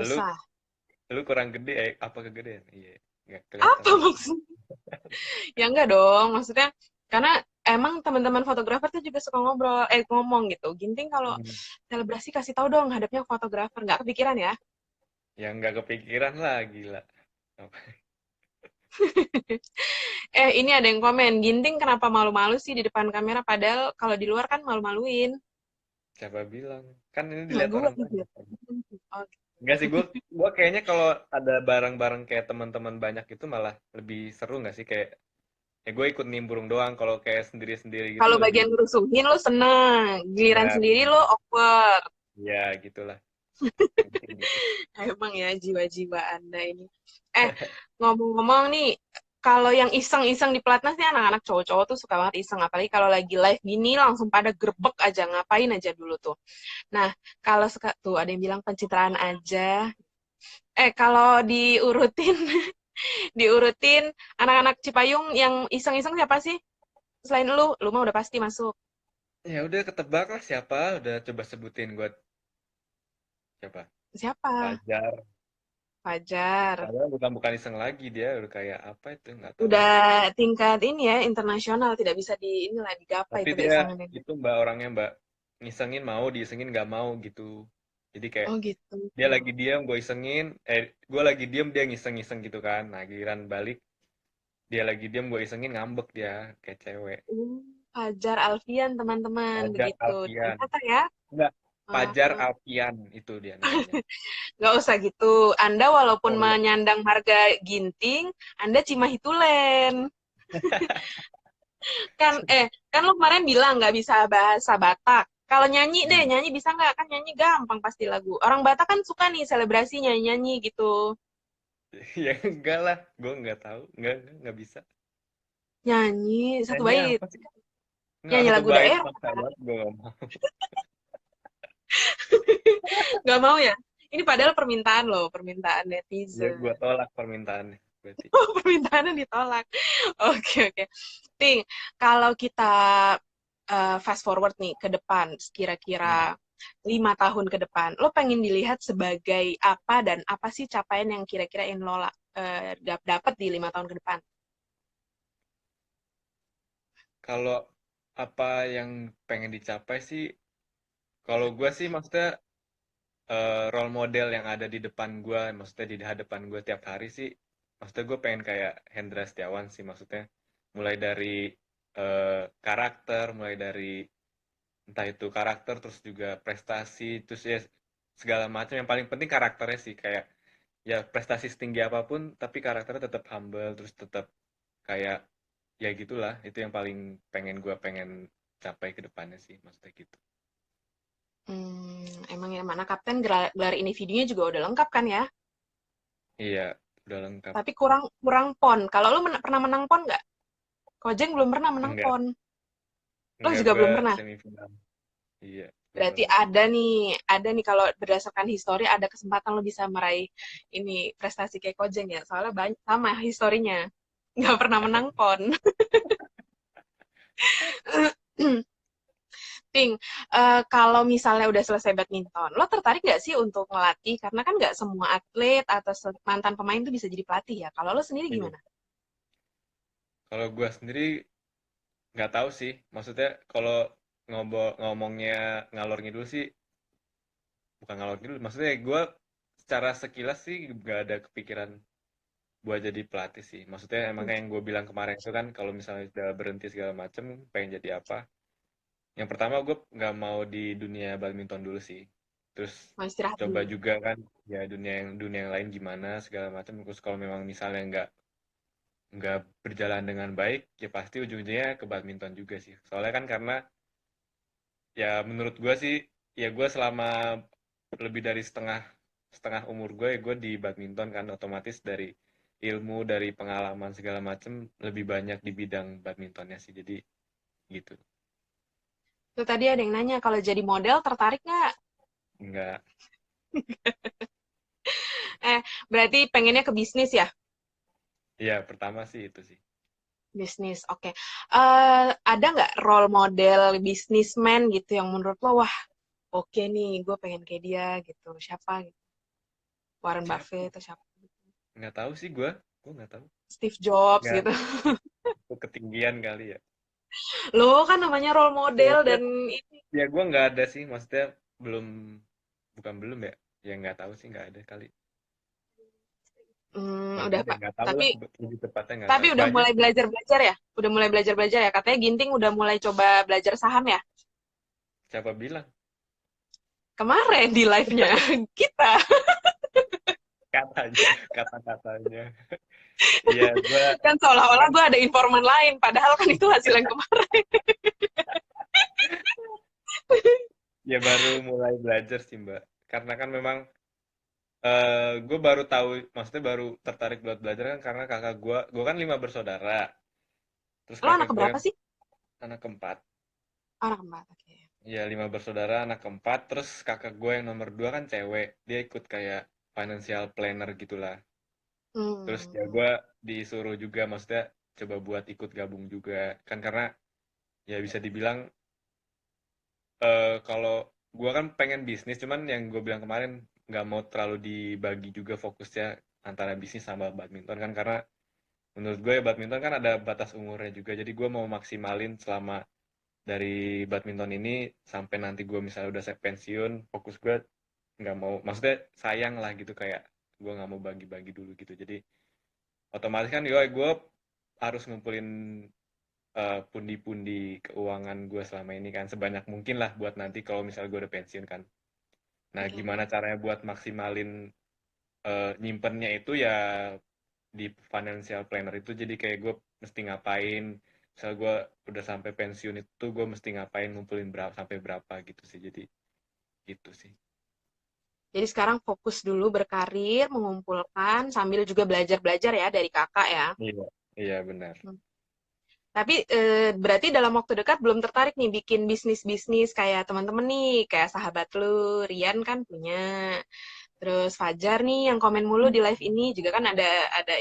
lu Susah. lu kurang gede apa kegedean iya nggak kelihatan Apa lah. maksudnya? Ya enggak dong, maksudnya karena emang teman-teman fotografer tuh juga suka ngobrol, ngomong gitu. Ginting kalau Hmm. selebrasi kasih tahu dong hadapnya fotografer, nggak kepikiran ya? Yang nggak kepikiran lah gila. Apa? Ini ada yang komen, Ginting kenapa malu-malu sih di depan kamera padahal kalau di luar kan malu-maluin. Siapa bilang kan ini Nah, dilihat gue orang gitu. banyak. Oh, Enggak sih gua kayaknya kalau ada bareng-bareng kayak teman-teman banyak itu malah lebih seru nggak sih kayak ya gue ikut nimbrung doang kalau kayak sendiri-sendiri gitu kalau lebih bagian ngerusuhin lo seneng, giliran ya sendiri benar lo awkward. ya gitulah mungkin gitu. Emang ya jiwa-jiwa Anda ini. Eh, ngomong-ngomong nih, kalau yang iseng-iseng di pelatnas nih anak-anak cowok-cowok tuh suka banget iseng. Apalagi kalau lagi live gini langsung pada grebek aja, ngapain aja dulu tuh. Nah, kalau suka tuh ada yang bilang pencitraan aja. Kalau diurutin, diurutin anak-anak Cipayung yang iseng-iseng siapa sih? Selain lu mah udah pasti masuk. Ya udah ketebak lah siapa udah coba sebutin gue siapa Siapa? Fajar. Fajar. Padahal bukan bukan iseng lagi dia udah kayak apa itu nggak tahu Udah lah. tingkat ini ya, internasional. Tidak bisa inilah digapai Tapi dia keisangannya. itu mbak orangnya mbak ngisengin mau diisengin nggak mau gitu. Jadi kayak Oh gitu. dia lagi diam gue isengin, gue lagi diam dia ngiseng-ngiseng gitu kan. Nah giliran balik dia lagi diam gue isengin ngambek dia kayak cewek. Fajar Alfian teman-teman Fajar begitu. Alfian. Ternyata ya. Enggak, eh, Fajar Alfian itu dia namanya. nggak usah gitu. Anda walaupun Oh iya. menyandang marga Ginting, Anda Cimahi Tulen. Kan kan lu kemarin bilang nggak bisa bahasa Batak. Kalau nyanyi deh, Hmm. nyanyi bisa nggak? Kan nyanyi gampang pasti lagu. Orang Batak kan suka nih selebrasi nyanyi-nyanyi gitu. Ya enggak lah, gue nggak tahu, nggak bisa. Nyanyi satu Nyanyi bait, apa sih? Nggak nyanyi satu lagu bait daerah. maksa banget gue ngomong. Nggak mau ya? Ini padahal permintaan loh, permintaan Ya gue netizen. tolak permintaannya berarti. Permintaannya ditolak. Oke, oke. Ting, kalau kita fast forward nih ke depan, Hmm. kira-kira 5 tahun ke depan, lo pengen dilihat sebagai apa dan apa sih capaian yang kira-kira yang lo dapat di 5 tahun ke depan? Kalau apa yang pengen dicapai sih, kalau gue sih maksudnya role model yang ada di depan gue, maksudnya di hadapan gue tiap hari sih, maksudnya gue pengen kayak Hendra Setiawan sih, maksudnya mulai dari karakter, mulai dari entah itu karakter, terus juga prestasi, terus ya segala macam. Yang paling penting karakternya sih, kayak ya prestasi setinggi apapun, tapi karakternya tetap humble, terus tetap kayak ya gitulah. Itu yang paling pengen capai ke depannya sih, maksudnya gitu. Emang ya mana Kapten gelar, gelar individunya juga udah lengkap kan ya? Iya, udah lengkap. Tapi kurang kurang pon. Kalau lo pernah menang pon nggak? Kojeng belum pernah menang Enggak, pon. Lo enggak juga gue belum pernah. semifinal. Iya, belum Berarti pernah. ada nih kalau berdasarkan histori ada kesempatan lo bisa meraih ini prestasi kayak Kojeng ya. Soalnya banyak sama historinya. Nggak pernah menang pon. Ting, kalau misalnya udah selesai badminton, lo tertarik nggak sih untuk ngelatih? Karena kan nggak semua atlet atau mantan pemain tuh bisa jadi pelatih ya. Kalau lo sendiri Iya. gimana? Kalau gue sendiri nggak tahu sih. Maksudnya kalau ngomongnya ngalor ngidul sih, bukan ngalor ngidul. Maksudnya gue secara sekilas sih nggak ada kepikiran buat jadi pelatih sih. Maksudnya emang kayak yang gue bilang kemarin itu kan, kalau misalnya udah berhenti segala macem, pengen jadi apa? Yang pertama gue nggak mau di dunia badminton dulu sih. Terus Mau istirahat coba dulu. juga kan ya dunia yang lain gimana segala macam. Terus kalau memang misalnya nggak berjalan dengan baik, ya pasti ujung-ujungnya ke badminton juga sih. Soalnya kan karena ya menurut gue sih, ya gue selama lebih dari setengah setengah umur gue, ya gue di badminton kan otomatis dari ilmu, dari pengalaman segala macem lebih banyak di bidang badmintonnya sih. Jadi gitu. Tuh tadi ada yang nanya kalau jadi model tertarik nggak? Nggak, Eh, berarti pengennya ke bisnis ya? ya pertama sih itu sih. Bisnis, oke. Ada nggak role model bisnismen gitu yang menurut lo, wah, oke nih, gue pengen kayak dia gitu. Siapa gitu? Warren Siapa? Buffett atau siapa? Nggak tahu sih gue nggak tahu. Steve Jobs Nggak, gitu. itu ketinggian kali ya. Lo kan namanya role Ya model maksudnya, dan ini. ya gue nggak ada sih, maksudnya belum, bukan belum ya, ya nggak tahu sih, nggak ada kali. Nggak Udah ada, Pak. nggak tahu Tapi lah, lebih tepatnya nggak tapi tahu. udah Banyak mulai sih. belajar-belajar ya? Udah mulai belajar-belajar ya? Katanya Ginting udah mulai coba belajar saham ya? Siapa bilang? Kemarin di live-nya kita. Katanya, kata-katanya. Iya, gue Kan seolah-olah kan gue ada informan lain, padahal kan itu hasil yang kemarin. ya baru mulai belajar sih Mbak. Karena kan memang gue baru tahu, maksudnya baru tertarik buat belajar kan karena kakak gue kan 5 bersaudara. Terus Lo kakak anak gue keberapa yang sih? anak keempat. Anak keempat, oke. Ya 5 bersaudara, anak keempat. Terus kakak gue yang nomor 2 kan cewek. Dia ikut kayak financial planner gitulah. Terus ya Hmm. gue disuruh juga, maksudnya coba buat ikut gabung juga. Kan karena ya bisa dibilang kalau gue kan pengen bisnis, cuman yang gue bilang kemarin nggak mau terlalu dibagi juga fokusnya antara bisnis sama badminton kan, karena menurut gue ya badminton kan ada batas umurnya juga. Jadi gue mau maksimalin selama dari badminton ini sampai nanti gue misalnya udah pensiun, fokus gue nggak mau, maksudnya sayang lah gitu, kayak gue nggak mau bagi-bagi dulu gitu. Jadi otomatis kan gue harus ngumpulin pundi-pundi keuangan gue selama ini kan sebanyak mungkin lah buat nanti kalau misalnya gue udah pensiun kan. Nah, gimana Oke. caranya buat maksimalin nyimpennya itu ya di financial planner itu, jadi kayak gue mesti ngapain misal gue udah sampai pensiun itu gue mesti ngapain, ngumpulin berapa sampai berapa gitu sih. Jadi gitu sih. Jadi sekarang fokus dulu berkarir, mengumpulkan, sambil juga belajar-belajar ya dari kakak ya. Iya, iya benar. Tapi berarti dalam waktu dekat belum tertarik nih bikin bisnis-bisnis kayak teman-teman nih, kayak sahabat lu, Rian kan punya. Terus Fajar nih yang komen mulu di live ini juga kan ada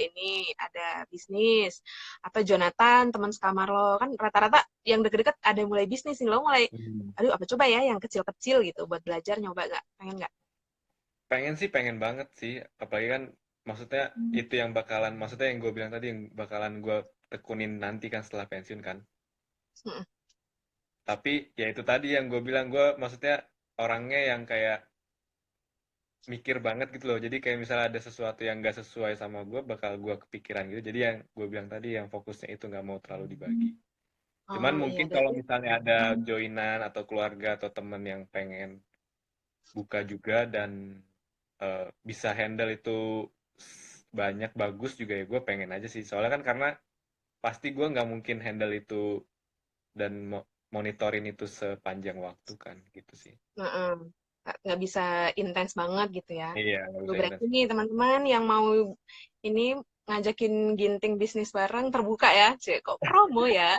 ini, ada bisnis. Atau Jonathan, teman sekamar lo, kan rata-rata yang deket-deket ada yang mulai bisnis nih. Lo mulai, Hmm. aduh apa coba ya yang kecil-kecil gitu buat belajar, nyoba nggak? Pengen nggak? Pengen sih, pengen banget sih. Apalagi kan maksudnya itu yang bakalan, maksudnya yang gue bilang tadi yang bakalan gue tekunin nanti kan setelah pensiun kan. Mm-mm. Tapi ya itu tadi yang gue bilang, gue maksudnya orangnya yang kayak mikir banget gitu loh. Jadi kayak misalnya ada sesuatu yang gak sesuai sama gue, bakal gue kepikiran gitu. Jadi yang gue bilang tadi yang fokusnya itu nggak mau terlalu dibagi. Cuman Oh iya, mungkin kalau misalnya ada joinan atau keluarga atau temen yang pengen buka juga dan bisa handle itu banyak bagus juga, ya gue pengen aja sih. Soalnya kan karena pasti gue nggak mungkin handle itu dan monitorin itu sepanjang waktu kan gitu sih. heeh. Nggak bisa intens banget gitu ya. Iya, nggak Gue bisa berarti intens. nih teman-teman yang mau ini ngajakin Ginting bisnis bareng terbuka ya. Cek kok promo ya.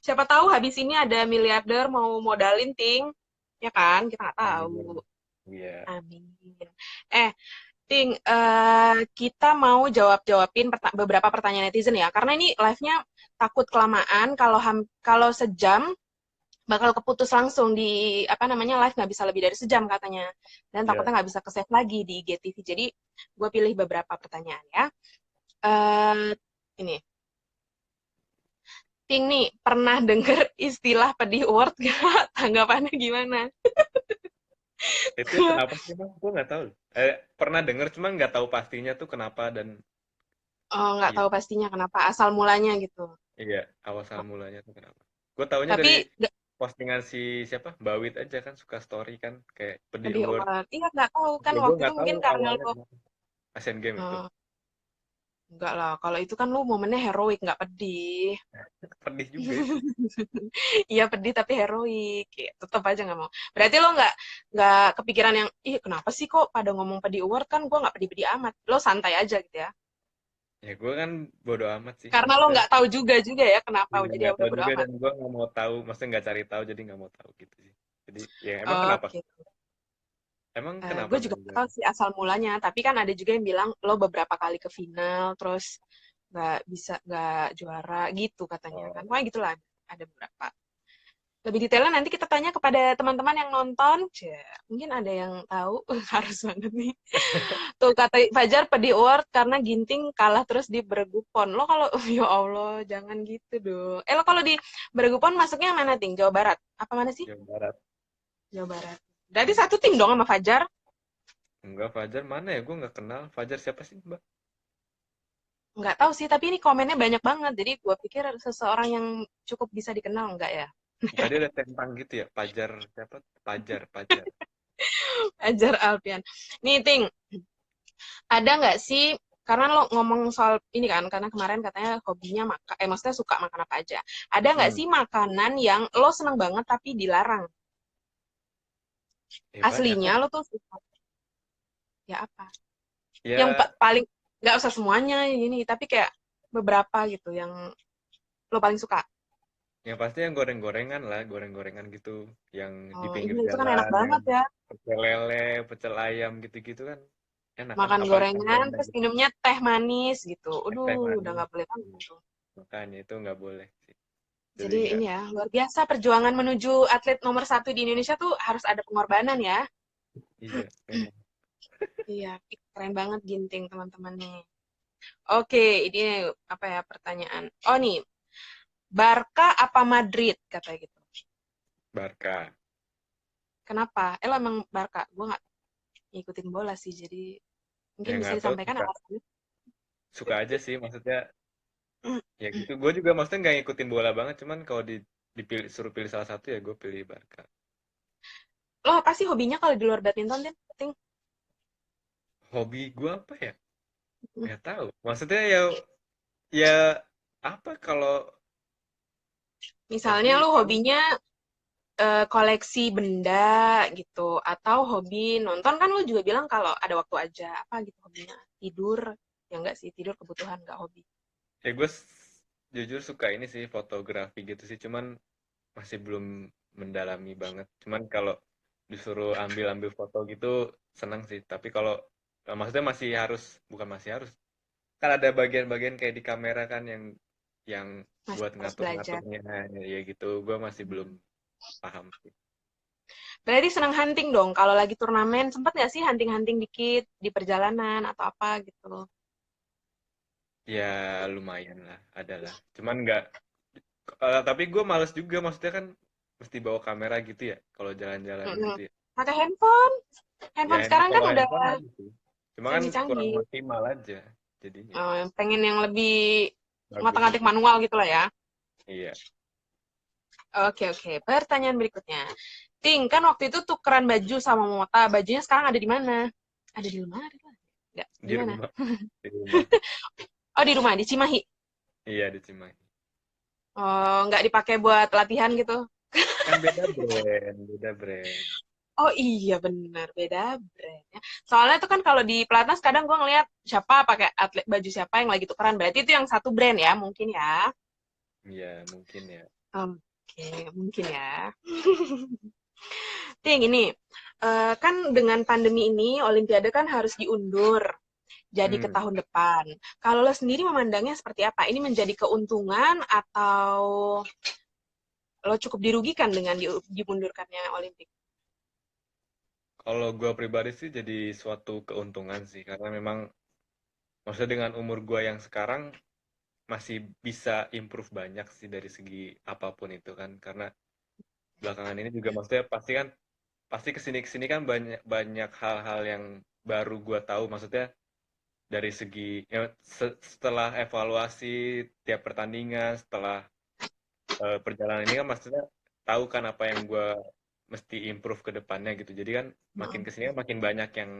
Siapa tahu habis ini ada miliarder mau modalin Ting. Ya kan? Kita nggak tahu. Amin. Iya. Amin. Eh, Ting, kita mau jawab-jawabin beberapa pertanyaan netizen ya. Karena ini live-nya takut kelamaan. Kalau sejam bakal keputus langsung di apa namanya live nggak bisa lebih dari sejam katanya. Dan Ya. takutnya nggak bisa ke-save lagi di IGTV. Jadi gue pilih beberapa pertanyaan ya. Eh, ini, Ting nih pernah denger istilah pedih award gak? Tanggapannya gimana? Itu kenapa sih bang? Gue nggak tahu. Pernah denger cuma nggak tahu pastinya tuh kenapa dan Oh, nggak iya, tahu pastinya kenapa asal mulanya gitu. iya awal mulanya tuh kenapa. Gue taunya dari Tapi nggak postingan si siapa Mbak Wit aja kan, suka story kan kayak pedih pedih award. award. Iya nggak tahu kan Ya gue waktu itu nggak tahu mungkin karena awalnya lo kenapa. Asian Game itu. oh, enggak lah. Kalau itu kan lu momennya heroik nggak pedih. Pedih juga itu. Iya pedih tapi heroik. Ya, tetap aja nggak mau. Berarti lo nggak kepikiran yang ih kenapa sih kok pada ngomong pedih award kan gue nggak pedih-pedih amat. Lo santai aja gitu ya. Ya gue kan bodo amat sih. Karena lo Maksudnya nggak tahu juga ya kenapa. iya, Jadi ya nggak udah tahu bodo juga amat. dan gue nggak mau tahu. Maksudnya nggak cari tahu jadi nggak mau tahu gitu sih. Jadi ya emang kenapa? Oke. Emang kenapa Gue tuh? juga nggak tahu sih asal mulanya. Tapi kan ada juga yang bilang lo beberapa kali ke final terus nggak juara gitu katanya kan. Oh, Wah gitulah ada beberapa. Lebih detailnya nanti kita tanya kepada teman-teman yang nonton. Mungkin ada yang tahu. Harus banget nih. Tuh kata Fajar pedih award karena Ginting kalah terus di Bregupon. Lo kalau, ya Allah, jangan gitu dong. Lo kalau di Bregupon masuknya mana, Ting? Jawa Barat? Apa mana sih? Jawa Barat. Jawa Barat. Jadi satu tim dong sama Fajar. Enggak, Fajar mana ya? Gue nggak kenal. Fajar siapa sih, Mbak? Nggak tahu sih, tapi ini komennya banyak banget. Jadi gue pikir seseorang yang cukup bisa dikenal, nggak ya? Tadi ada tentang gitu ya, Fajar siapa? Fajar, Fajar. Fajar Alfian. Nih, Ting, ada nggak sih karena lo ngomong soal ini kan karena kemarin katanya hobinya makan maksudnya suka makan apa aja ada nggak Hmm. sih makanan yang lo seneng banget tapi dilarang Banyak aslinya lah. lo tuh suka ya apa yang Ya, paling nggak usah semuanya ini tapi kayak beberapa gitu yang lo paling suka yang pasti yang goreng-gorengan lah, goreng-gorengan gitu, yang di oh pinggir iya itu kan enak jalan, yang banget ya pecel lele, pecel ayam gitu-gitu kan, enak kan? makan Apalagi gorengan sambalnya terus gitu, minumnya teh manis gitu teh udah manis. nggak boleh banget tuh Makanya itu nggak boleh sih. Jadi jadi nggak, ini ya luar biasa perjuangan menuju atlet nomor satu di Indonesia tuh harus ada pengorbanan ya. iya, memang. Iya, keren banget Ginting teman-teman nih. Oke, ini apa ya pertanyaan? Oh nih, Barca apa Madrid kata gitu. Barca. Kenapa? Lo emang Barca? Gue nggak ngikutin bola sih, jadi Ya mungkin bisa nggak tahu, disampaikan suka, alasannya. suka aja sih, maksudnya ya gitu. Gue juga maksudnya nggak ngikutin bola banget, cuman kalau dipilih suruh pilih salah satu ya gue pilih Barca. Lo apa sih hobinya kalau di luar badminton, Ting? Hobi gue apa ya? Nggak tahu. Maksudnya ya ya apa kalau Misalnya hobi lu paling hobinya koleksi benda gitu, atau hobi nonton, kan lu juga bilang kalau ada waktu aja. Apa gitu hobinya? Tidur? Ya enggak sih, tidur kebutuhan, enggak hobi. ya gue jujur suka ini sih fotografi gitu sih, cuman masih belum mendalami banget. Cuman kalau disuruh ambil-ambil foto gitu senang sih. Tapi kalau maksudnya masih harus, bukan masih harus. Kan ada bagian-bagian kayak di kamera kan yang Masih buat harus belajar. ngatur-ngaturnya ya gitu. Gue masih belum paham sih. Berarti senang hunting dong. Kalau lagi turnamen, sempet nggak sih hunting-hunting dikit di perjalanan atau apa gitu? Ya lumayan lah, ada lah. Cuman nggak, tapi gue males juga. Maksudnya kan mesti bawa kamera gitu ya, kalau jalan-jalan Mm-mm. gitu ya. Pakai handphone. Ya Handphone sekarang kan kalau udah handphone ada sih. Cuma kan kurang canggih-canggih. maksimal aja jadinya. Pengen yang lebih Bagus ngotak-ngatik lebih. manual gitu lah ya. Iya. Oke, oke. Pertanyaan berikutnya. Ting, kan waktu itu tukeran baju sama Mota. Bajunya sekarang ada di mana? Ada di lemari lah. Enggak, di Di mana? rumah. Di rumah. Oh, di rumah, di Cimahi. Iya di Cimahi. Oh, nggak dipakai buat latihan gitu. Kan beda brand, beda brand. Oh iya bener, beda brand ya. Soalnya tuh kan kalau di pelatnas kadang gue ngeliat siapa pakai atlet baju siapa yang lagi tukeran. Berarti itu yang satu brand ya, mungkin ya. Iya mungkin ya. Oke, mungkin ya. Ting, ini kan dengan pandemi ini Olimpiade kan harus diundur jadi ke Hmm. tahun depan. Kalau lo sendiri memandangnya seperti apa? Ini menjadi keuntungan atau lo cukup dirugikan dengan dimundurkannya Olimpik? Kalau gue pribadi sih jadi suatu keuntungan sih, karena memang maksudnya dengan umur gue yang sekarang masih bisa improve banyak sih dari segi apapun itu kan, karena belakangan ini juga maksudnya pasti kesini kan banyak banyak hal-hal yang baru gue tahu, maksudnya dari segi ya, setelah evaluasi tiap pertandingan, setelah perjalanan ini kan maksudnya tahu kan apa yang gue mesti improve ke depannya gitu. Jadi kan makin kesini kan makin banyak yang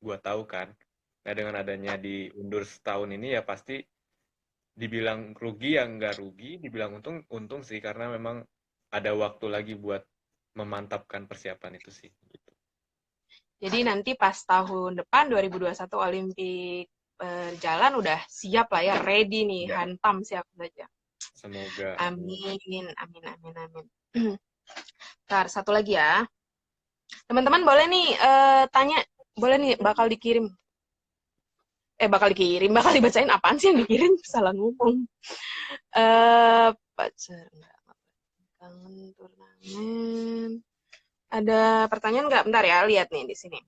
gue tahu kan. Nah dengan adanya diundur setahun ini ya pasti dibilang rugi ya nggak rugi, dibilang untung untung sih karena memang ada waktu lagi buat memantapkan persiapan itu sih. Gitu. Jadi nanti pas tahun depan 2021 Olimpik berjalan udah siap lah ya, ready nih, Ya, hantam siap saja. semoga amin. Amin, amin, amin, amin. Ntar, satu lagi ya. Teman-teman boleh nih tanya, boleh nih bakal dikirim, bakal dibacain apaan sih yang dikirim? Salah ngomong. Pacar enggak, kangen turnamen. Ada pertanyaan nggak? Bentar ya, lihat nih di sini.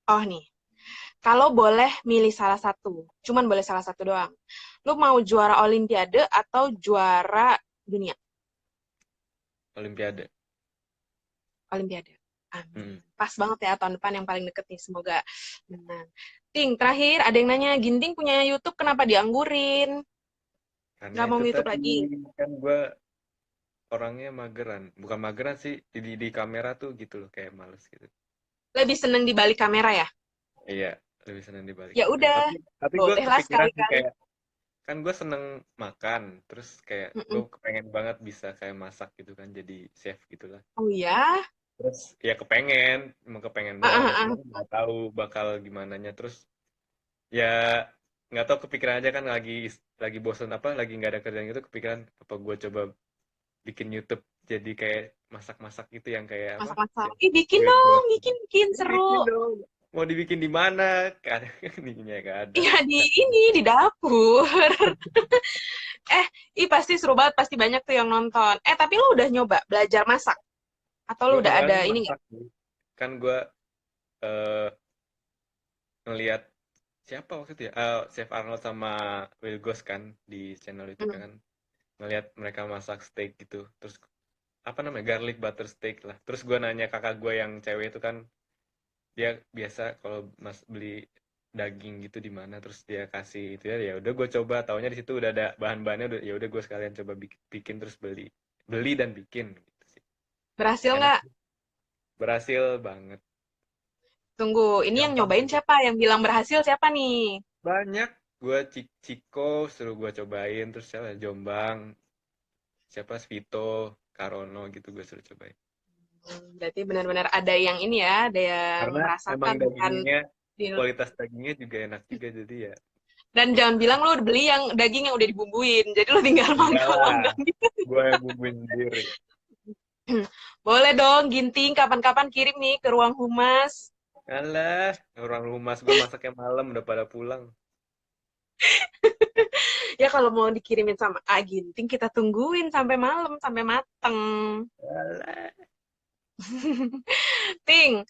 Oh nih, kalau boleh milih salah satu, cuman boleh salah satu doang. Lu mau juara Olimpiade atau juara dunia? Olimpiade. Olimpiade. Amin. Mm. Pas banget ya tahun depan yang paling deket nih. Semoga menang. Ting, terakhir ada yang nanya, Ginting punya YouTube kenapa dianggurin? Karena Nggak mau itu YouTube tadi lagi? kan gue orangnya mageran, bukan mageran sih di kamera tuh gitu loh kayak males gitu. Lebih seneng di balik kamera ya? Iya, lebih senang di balik Ya kamera. udah, Tapi gue bolehlah kepikiran sih sekali-kali. kayak kan gue seneng makan, terus kayak gue Mm-mm. kepengen banget bisa kayak masak gitu kan, jadi chef gitulah. Oh ya? Terus ya kepengen, emang kepengen Ah, banget, ah, cuma ah. nggak tahu bakal gimana nya. Terus ya nggak tahu kepikiran aja kan lagi bosen apa, lagi nggak ada kerjaan gitu, kepikiran apa gue coba bikin YouTube jadi kayak masak-masak gitu yang kayak apa Masak-masak. chef Ih, bikin Will dong, Ghost gitu. bikin Ini seru. bikin dong. Mau dibikin di mana? Kan ininya gak ada. Iya, di dapur. Ih, pasti seru banget, pasti banyak tuh yang nonton. Tapi lu udah nyoba belajar masak? Atau lu Gue udah kemarin ada ini nggak? masak nih. Kan gue eh, ngelihat siapa waktu itu ya? Chef Arnold sama Will Ghost kan di channel YouTube Hmm. kan. Ngelihat mereka masak steak gitu. Terus apa namanya? Garlic butter steak lah. Terus gue nanya kakak gue yang cewek itu kan, dia biasa kalau mas beli daging gitu di mana, terus dia kasih itu ya, ya udah gue coba, taunya di situ udah ada bahan-bahannya, udah ya udah gue sekalian coba bikin, terus beli beli dan bikin gitu sih. Berhasil Enak nggak? sih. Berhasil banget. Tunggu, ini yang Gampang nyobain sih. siapa? Yang bilang berhasil siapa nih? Banyak. Gue Ciko suruh gue cobain, terus siapa Jombang, siapa Vito, Karono gitu gue suruh cobain. Berarti benar-benar ada yang ini ya, ada yang Karena emang merasakan bukan dagingnya, di. kualitas dagingnya juga enak juga, jadi ya Dan jangan bilang lu beli yang daging yang udah dibumbuin, jadi lu tinggal enggak lah, manggang-manggang gitu. gue yang bumbuin sendiri. Boleh dong, Ginting, kapan-kapan kirim nih ke ruang humas. Alah, orang lumas gue masaknya malam udah pada pulang. Ya kalau mau dikirimin sama A Ginting, kita tungguin sampai malam, sampai mateng. Alah. Ting,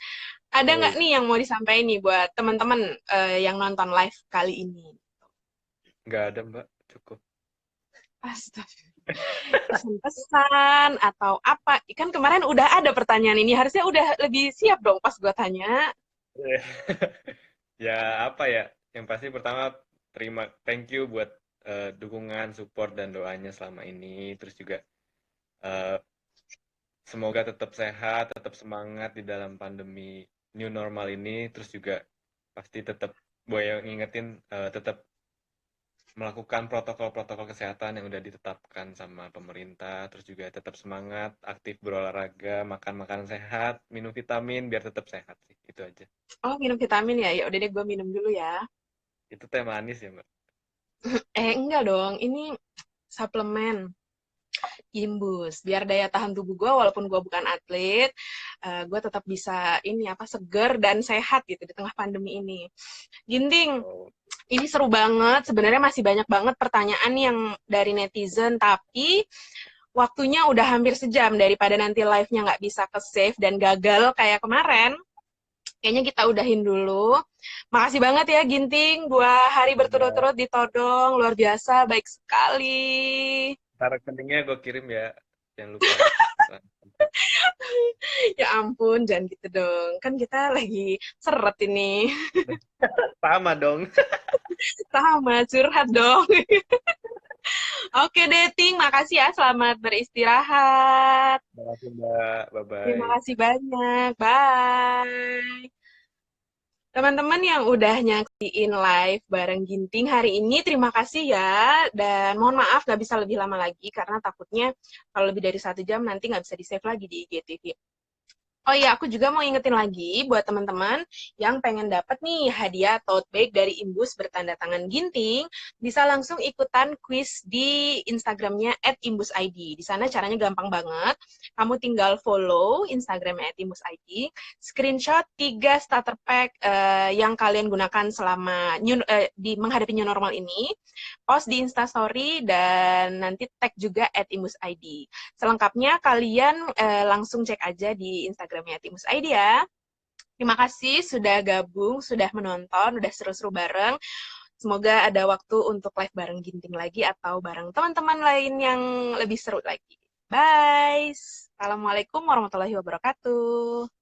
ada nggak Woi, nih yang mau disampaikan nih buat teman-teman yang nonton live kali ini? nggak ada Mbak, cukup. Astaga. Pesan-pesan atau apa? Kan kemarin udah ada pertanyaan ini, harusnya udah lebih siap dong pas gua tanya. Ya apa ya, yang pasti pertama thank you buat dukungan, support, dan doanya selama ini. Terus juga eh, semoga tetap sehat, tetap semangat di dalam pandemi new normal ini. Terus juga pasti tetap gue yang ngingetin tetap melakukan protokol-protokol kesehatan yang udah ditetapkan sama pemerintah. Terus juga tetap semangat, aktif berolahraga, makan makanan sehat, minum vitamin biar tetap sehat sih. Itu aja. Oh, minum vitamin ya? Ya udah deh, gue minum dulu ya. Itu teh manis ya, Mbak. Enggak dong, ini suplemen. Imbus biar daya tahan tubuh gue walaupun gue bukan atlet, gue tetap bisa ini apa seger dan sehat gitu di tengah pandemi ini. Ginting, Oh, ini seru banget, sebenarnya masih banyak banget pertanyaan yang dari netizen, tapi waktunya udah hampir sejam. Daripada nanti live-nya nggak bisa ke save dan gagal kayak kemarin, kayaknya kita udahin dulu. Makasih banget ya Ginting, 2 hari Mbak. berturut-turut ditodong, luar biasa, baik sekali. Ntar rekeningnya gue kirim ya. Jangan lupa. Ya ampun, jangan gitu dong. Kan kita lagi seret ini. Sama dong. Sama, curhat dong. Oke deh, Ting. Makasih ya. Selamat beristirahat. Terima kasih, Mbak. Terima Bye-bye. kasih banyak. Bye. Teman-teman yang udah nyaksiin live bareng Ginting hari ini, terima kasih ya. Dan mohon maaf nggak bisa lebih lama lagi, karena takutnya kalau lebih dari 1 jam nanti nggak bisa di-save lagi di IGTV. Oh iya, aku juga mau ingetin lagi buat teman-teman yang pengen dapat nih hadiah tote bag dari Imbus bertanda tangan Ginting, bisa langsung ikutan quiz di Instagramnya @imbusid. Di sana caranya gampang banget. Kamu tinggal follow Instagramnya @imbusid, screenshot 3 starter pack yang kalian gunakan selama di menghadapi new normal ini, post di Instastory, dan nanti tag juga @imbusid. Selengkapnya kalian langsung cek aja di Instagramnya Timus ID ya. Terima kasih sudah gabung, sudah menonton, udah seru-seru bareng. Semoga ada waktu untuk live bareng Ginting lagi atau bareng teman-teman lain yang lebih seru lagi. Bye. Assalamualaikum warahmatullahi wabarakatuh.